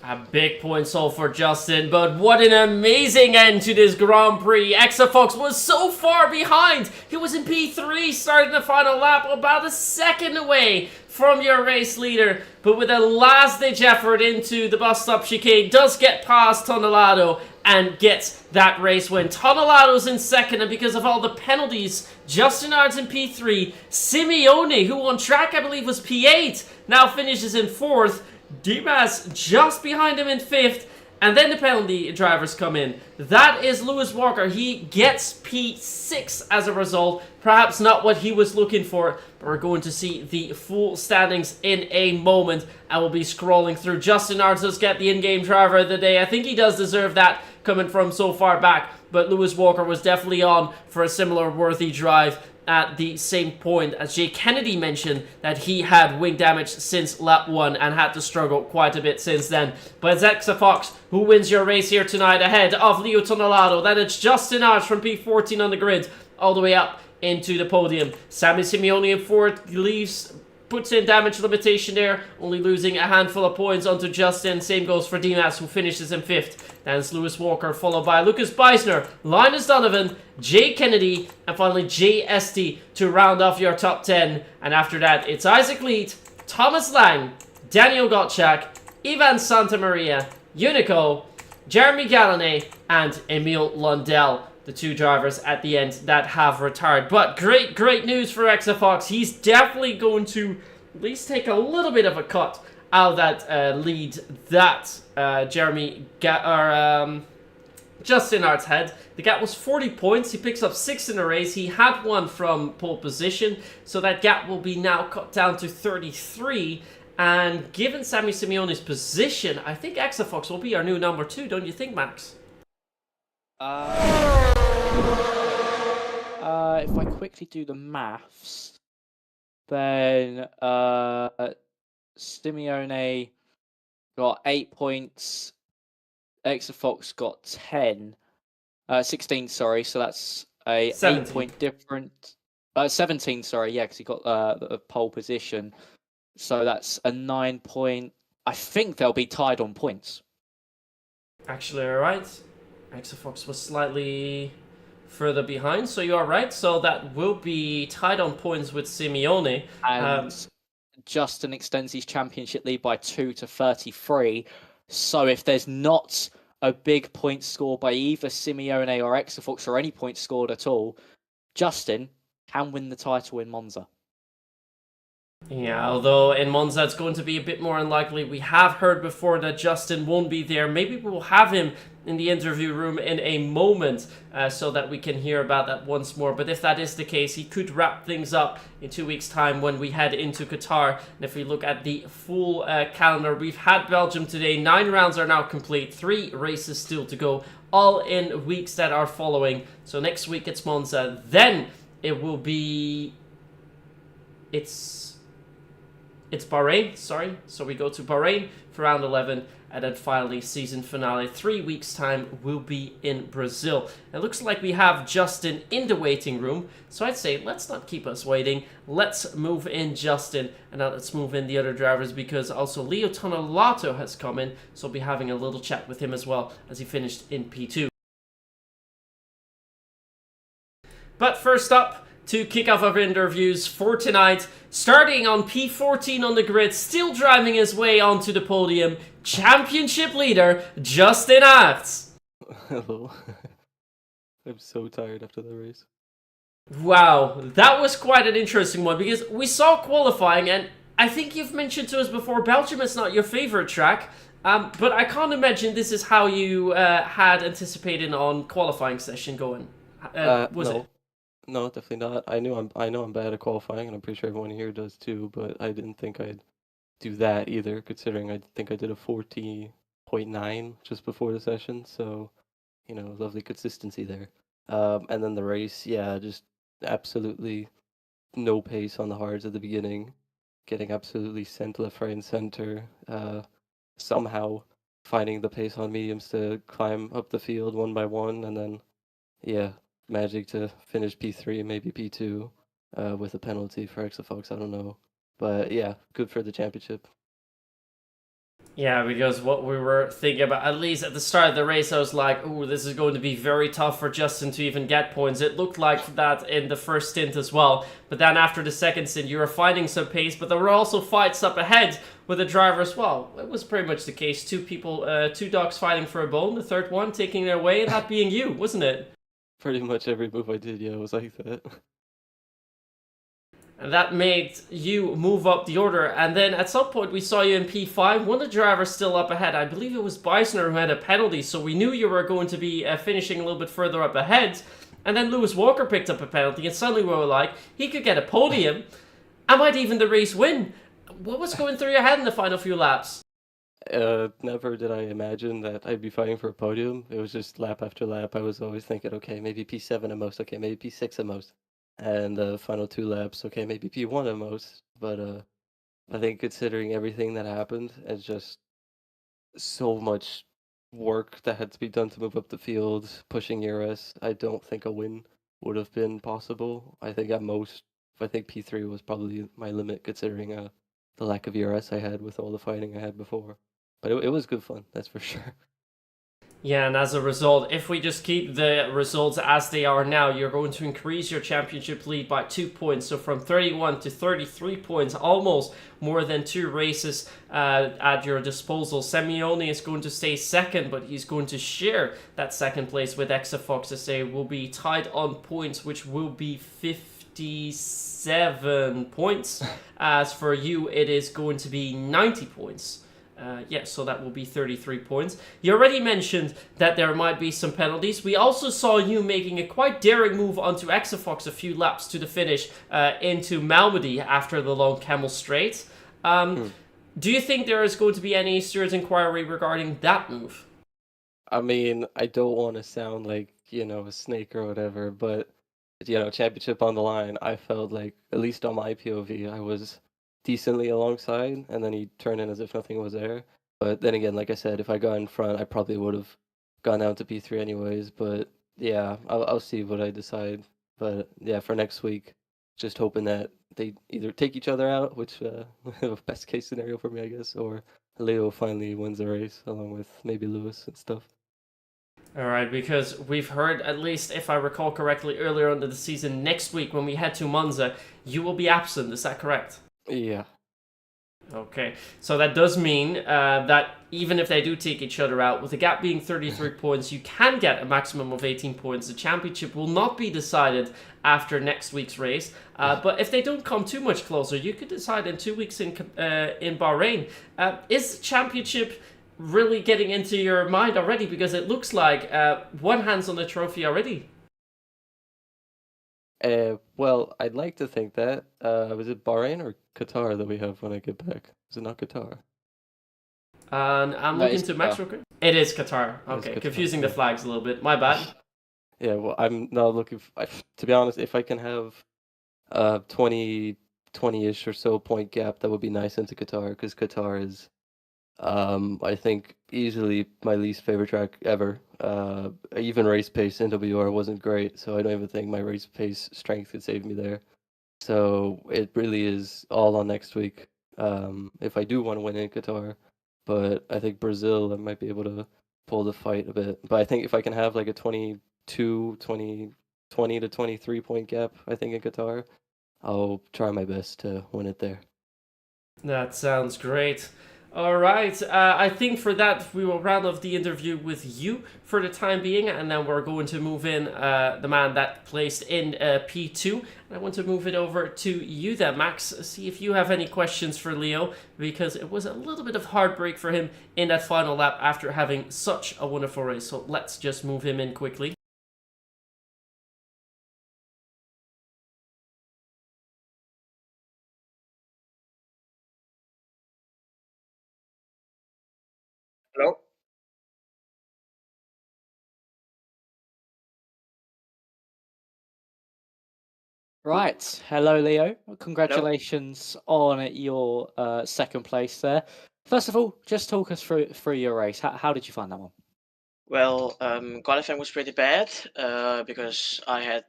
A big points haul for Justin, but what an amazing end to this Grand Prix. Exafox was so far behind. He was in P3 starting the final lap, about a second away from your race leader, but with a last-ditch effort into the bus stop chicane, does get past Tonelato and gets that race win. Tonelato's in second, and because of all the penalties, Justin Ards in P3. Simeone, who on track I believe was P8, now finishes in fourth. Dimas just behind him in fifth. And then the penalty drivers come in. That is Lewis Walker. He gets P6 as a result. Perhaps not what he was looking for, but we're going to see the full standings in a moment. And we'll be scrolling through. Justin Ards does get the in-game driver of the day. I think he does deserve that coming from so far back. But Lewis Walker was definitely on for a similar worthy drive at the same point as Jay Kennedy mentioned that he had wing damage since lap 1 and had to struggle quite a bit since then. But it's Fox who wins your race here tonight ahead of Leo Tonelato. Then it's Justin Arch from P14 on the grid all the way up into the podium. Sammy Simeone in fourth puts in damage limitation there, only losing a handful of points onto Justin. Same goes for Dimas, who finishes in fifth. Then it's Lewis Walker, followed by Lucas Beisner, Linus Donovan, Jay Kennedy, and finally JST to round off your top 10. And after that, it's Isaac Leet, Thomas Lang, Daniel Gottschalk, Ivan Santamaria, Unico, Jeremy Gallané, and Emil Lundell. The two drivers at the end that have retired. But great news for Fox. He's definitely going to at least take a little bit of a cut out of that lead that Justin Arts had. The gap was 40 points. He picks up 6 in a race. He had one from pole position, so that gap will be now cut down to 33. And given Sammy Simeone's position, I think Fox will be our new number 2, don't you think, Max? If I quickly do the maths, then Simeone got 8 points, Fox got 16, sorry, so that's a 17. 8-point difference. 17, sorry, yeah, because he got the pole position. So that's a 9-point. I think they'll be tied on points. Actually, alright. Fox was slightly further behind, so you are right. So that will be tied on points with Simeone. And Justin extends his championship lead by 2 to 33. So if there's not a big point score by either Simeone or Fox or any points scored at all, Justin can win the title in Monza. Yeah, although in Monza it's going to be a bit more unlikely. We have heard before that Justin won't be there. Maybe we'll have him in the interview room in a moment so that we can hear about that once more. But if that is the case, he could wrap things up in 2 weeks' time when we head into Qatar. And if we look at the full calendar, we've had Belgium today. 9 rounds are now complete. 3 races still to go, all in weeks that are following. So next week it's Monza. Then it will be... It's Bahrain, sorry. So we go to Bahrain for round 11, and then finally season finale. 3 weeks' time will be in Brazil. It looks like we have Justin in the waiting room, so I'd say let's not keep us waiting. Let's move in Justin, and now let's move in the other drivers, because also Leo Tonelato has come in, so we'll be having a little chat with him as well as he finished in P2. But first up, to kick off our interviews for tonight, starting on P14 on the grid, still driving his way onto the podium, championship leader, Justin Arts. Hello. I'm so tired after the race. Wow, that was quite an interesting one, because we saw qualifying, and I think you've mentioned to us before, Belgium is not your favorite track, but I can't imagine this is how you had anticipated on qualifying session going. Was no. it? No, definitely not. I know I'm bad at qualifying, and I'm pretty sure everyone here does too, but I didn't think I'd do that either, considering I think I did a 40.9 just before the session, so, you know, lovely consistency there. And then the race, yeah, just absolutely no pace on the hards at the beginning, getting absolutely sent left, right, and center, somehow finding the pace on mediums to climb up the field one by one, and then, yeah, magic to finish P3, maybe P2, with a penalty for Fox, I don't know. But yeah, good for the championship. Yeah, because what we were thinking about, at least at the start of the race, I was like, "Oh, this is going to be very tough for Justin to even get points." It looked like that in the first stint as well. But then after the second stint, you were finding some pace, but there were also fights up ahead with the driver as well. It was pretty much the case. Two dogs fighting for a bone. The third one taking it away, and that being you, wasn't it? Pretty much every move I did, yeah, it was like that. And that made you move up the order. And then at some point we saw you in P5. One of the drivers still up ahead. I believe it was Beisner who had a penalty, so we knew you were going to be finishing a little bit further up ahead. And then Lewis Walker picked up a penalty, and suddenly we were like, he could get a podium. And might even the race win. What was going through your head in the final few laps? Never did I imagine that I'd be fighting for a podium. It was just lap after lap. I was always thinking, okay, maybe P7 at most. Okay, maybe P6 at most. And the final 2 laps, okay, maybe P1 at most. But I think considering everything that happened, it's just so much work that had to be done to move up the field, pushing ERS. I don't think a win would have been possible. I think at most, I think P3 was probably my limit considering the lack of ERS I had with all the fighting I had before. But it was good fun, that's for sure. Yeah, and as a result, if we just keep the results as they are now, you're going to increase your championship lead by 2 points. So from 31 to 33 points, almost more than 2 races at your disposal. Semyoney is going to stay second, but he's going to share that second place with Exafox as they will be tied on points, which will be 57 points. As for you, it is going to be 90 points. So that will be 33 points. You already mentioned that there might be some penalties. We also saw you making a quite daring move onto Exafox a few laps to the finish into Malmedy after the long Camel Straight. Do you think there is going to be any stewards inquiry regarding that move? I mean, I don't want to sound like, a snake or whatever, but, championship on the line, I felt like, at least on my POV, I was decently alongside, and then he turned in as if nothing was there. But then again, like I said, if I got in front, I probably would have gone down to P3 anyways. But yeah, I'll see what I decide. But yeah, for next week, just hoping that they either take each other out, which best case scenario for me, I guess, or Leo finally wins the race along with maybe Lewis and stuff. All right, because we've heard, at least if I recall correctly, earlier on in the season, next week when we head to Monza, you will be absent. Is that correct? Yeah. Okay, so that does mean that even if they do take each other out, with the gap being 33 points, you can get a maximum of 18 points. The championship will not be decided after next week's race, but if they don't come too much closer, you could decide in 2 weeks in Bahrain. Is the championship really getting into your mind already? Because it looks like one hand's on the trophy already. Well, I'd like to think that. Was it Bahrain or Qatar that we have when I get back? Is it not Qatar? And I'm No, looking it's to Qatar. Mexico. It is Qatar. It is Okay, Qatar, confusing the yeah. flags a little bit. My bad. Yeah, well, I'm not looking. To be honest, if I can have 20-ish or so point gap, that would be nice into Qatar because Qatar is, I think, easily my least favorite track ever. Even race pace in WR wasn't great, so I don't even think my race pace strength could save me there. So it really is all on next week. If I do want to win in Qatar, but I think Brazil, I might be able to pull the fight a bit. But I think if I can have like a 20 to 23 point gap, I think in Qatar, I'll try my best to win it there. That sounds great. All right, I think for that we will round off the interview with you for the time being, and then we're going to move in the man that placed in P2. And I want to move it over to you then, Max. See if you have any questions for Leo, because it was a little bit of heartbreak for him in that final lap after having such a wonderful race. So let's just move him in quickly. Hello? Right. Hello, Leo. Hello? Congratulations on your second place there. First of all, just talk us through your race. How did you find that one? Well, qualifying was pretty bad because I had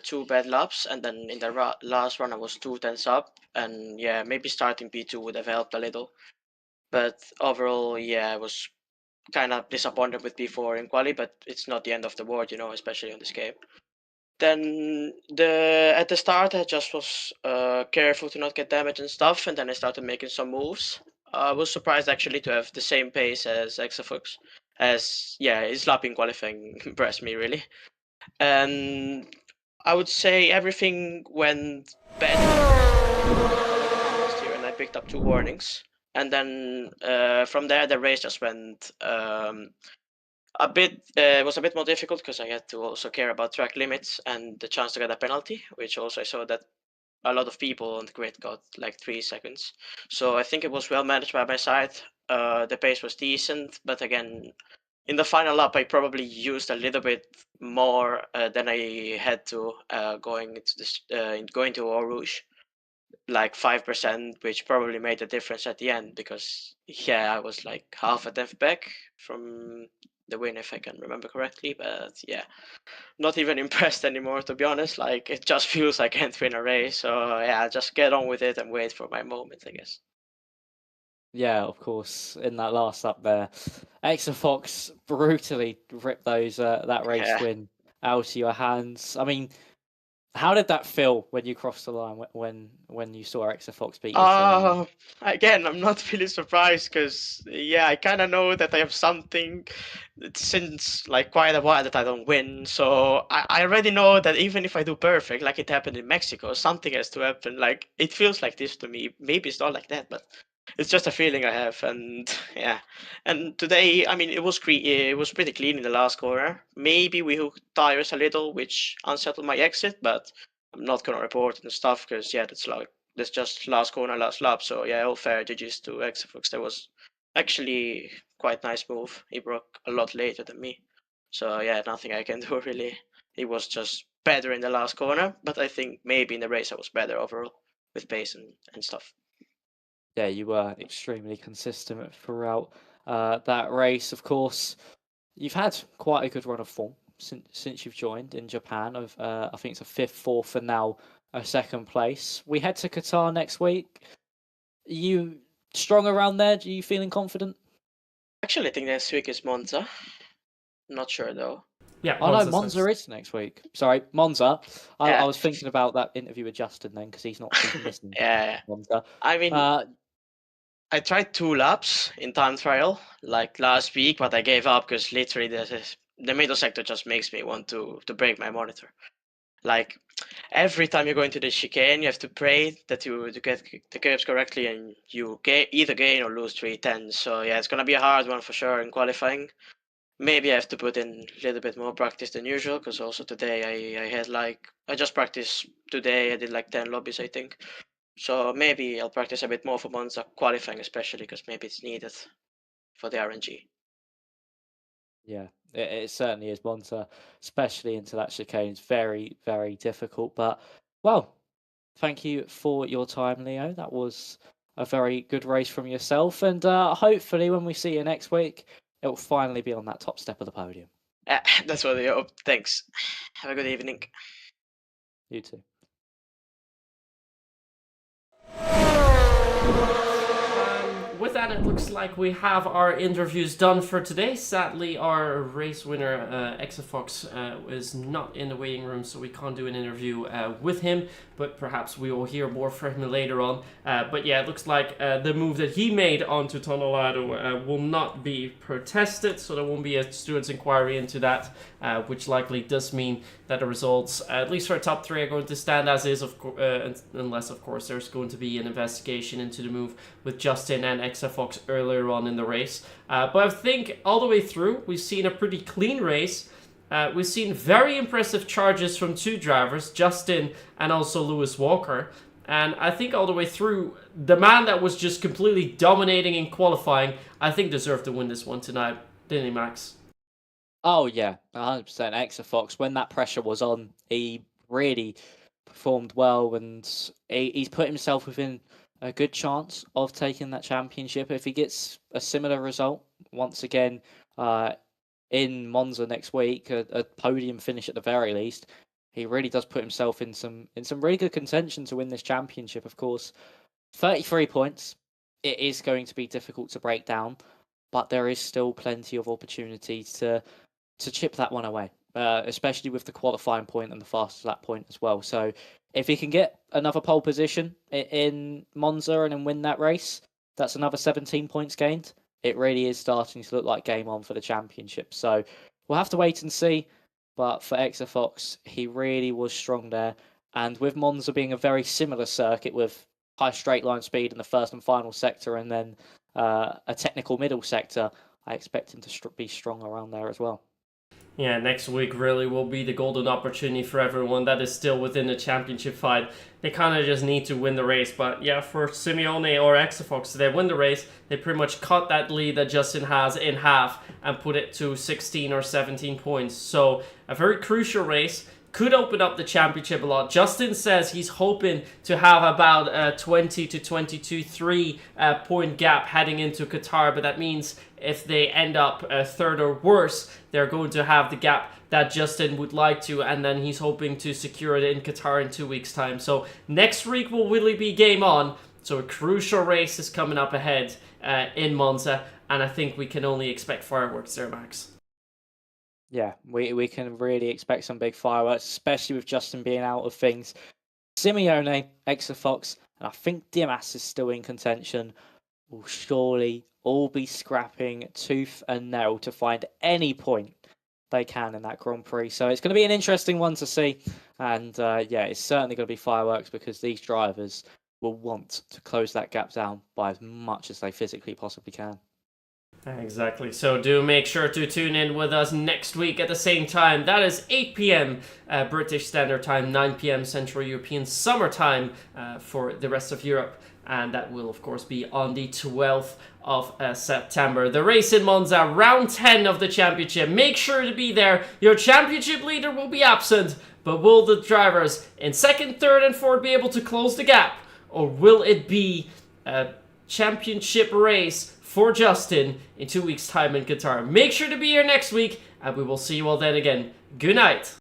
2 bad laps, and then in the last run I was 2 tenths up, and yeah, maybe starting P2 would have helped a little. But overall, yeah, I was kind of disappointed with P4 in quali, but it's not the end of the world, especially on this game. Then at the start, I just was careful to not get damaged and stuff, and then I started making some moves. I was surprised actually to have the same pace as Exafux, as his lap in qualifying impressed me really, and I would say everything went better last year, and I picked up 2 warnings, and then from there the race just went a bit. It was a bit more difficult because I had to also care about track limits and the chance to get a penalty, which also I saw that a lot of people on the grid got like 3 seconds. So I think it was well managed by my side. The pace was decent, but again, in the final lap, I probably used a little bit more than I had to going into this going to Eau Rouge, like 5%, which probably made a difference at the end because I was like half a tenth back from the win if I can remember correctly. But not even impressed anymore to be honest. Like it just feels like I can't win a race. So I'll just get on with it and wait for my moment, I guess. Yeah, of course. In that last lap there, Exafox brutally ripped that race Yeah. win out of your hands. I mean, how did that feel when you crossed the line when you saw Exafox beat you? Again, I'm not really surprised because I kind of know that I have something since like quite a while that I don't win. So I already know that even if I do perfect, like it happened in Mexico, something has to happen. Like it feels like this to me. Maybe it's not like that, but it's just a feeling I have. And and today, I mean, it was pretty clean in the last corner. Maybe we hooked tires a little, which unsettled my exit, but I'm not gonna report and stuff because that's just last corner, last lap. So all fair GG's to Exaflux. That was actually quite nice move. He broke a lot later than me. So nothing I can do really. He was just better in the last corner, but I think maybe in the race I was better overall with pace and stuff. Yeah, you were extremely consistent throughout that race. Of course, you've had quite a good run of form since you've joined in Japan. Of I think it's a fifth, fourth, and now a second place. We head to Qatar next week. Are you strong around there? Are you feeling confident? Actually, I think next week is Monza. Not sure though. Yeah, Oh no, Monza's Monza is next week. Sorry, Monza. I Yeah. was thinking about that interview with Justin then because he's missing Yeah. Monza. I mean, I tried 2 laps in time trial like last week, but I gave up because literally the middle sector just makes me want to break my monitor. Like every time you go into the chicane, you have to pray that you get the curves correctly, and you either gain or lose 3 tenths. So it's gonna be a hard one for sure in qualifying. Maybe I have to put in a little bit more practice than usual because also today I had I just practiced today. I did like 10 lobbies I think. So maybe I'll practice a bit more for Monza qualifying, especially because maybe it's needed for the RNG. Yeah, it certainly is. Monza, especially into that chicane, is very, very difficult. But, well, thank you for your time, Leo. That was a very good race from yourself. And hopefully, when we see you next week, it will finally be on that top step of the podium. That's what I hope. Thanks. Have a good evening. You too. With that, it looks like we have our interviews done for today. Sadly, our race winner, Exafox, is not in the waiting room, so we can't do an interview with him, but perhaps we will hear more from him later on. But it looks like the move that he made onto Tonolado will not be protested, so there won't be a student's inquiry into that, which likely does mean that the results, at least for top 3, are going to stand as is, unless, of course, there's going to be an investigation into the move with Justin and Exafox earlier on in the race. But I think all the way through, we've seen a pretty clean race. We've seen very impressive charges from 2 drivers, Justin and also Lewis Walker. And I think all the way through, the man that was just completely dominating in qualifying, I think deserved to win this one tonight, didn't he, Max? Oh, yeah, 100%. Exafox, when that pressure was on, he really performed well, and he's put himself within a good chance of taking that championship. If he gets a similar result, once again, in Monza next week, a podium finish at the very least, he really does put himself in some really good contention to win this championship. Of course, 33 points it is going to be difficult to break down, but there is still plenty of opportunities to chip that one away, especially with the qualifying point and the fastest lap point as well. So if he can get another pole position in Monza and then win that race, that's another 17 points gained. It really is starting to look like game on for the championship. So we'll have to wait and see. But for Exafox, he really was strong there. And with Monza being a very similar circuit with high straight line speed in the first and final sector and then a technical middle sector, I expect him to be strong around there as well. Yeah, next week really will be the golden opportunity for everyone that is still within the championship fight. They kind of just need to win the race. But yeah, for Simeone or Exafox, they win the race. They pretty much cut that lead that Justin has in half and put it to 16 or 17 points. So a very crucial race. Could open up the championship a lot. Justin says he's hoping to have about a 20 to 22, 3 point gap heading into Qatar, but that means if they end up third or worse, they're going to have the gap that Justin would like to, and then he's hoping to secure it in Qatar in 2 weeks' time. So next week will really be game on. So a crucial race is coming up ahead in Monza, and I think we can only expect fireworks there, Max. Yeah, we can really expect some big fireworks, especially with Justin being out of things. Simeone, Exafox, and I think Dimas is still in contention, will surely all be scrapping tooth and nail to find any point they can in that Grand Prix. So it's going to be an interesting one to see. And yeah, it's certainly going to be fireworks because these drivers will want to close that gap down by as much as they physically possibly can. Exactly. So do make sure to tune in with us next week at the same time. That is 8 p.m. British Standard Time, 9 p.m. Central European Summer Time for the rest of Europe. And that will, of course, be on the 12th of September. The race in Monza, round 10 of the championship. Make sure to be there. Your championship leader will be absent, but will the drivers in second, third, and fourth be able to close the gap? Or will it be a championship race for Justin in 2 weeks' time in Qatar? Make sure to be here next week, and we will see you all then again. Good night.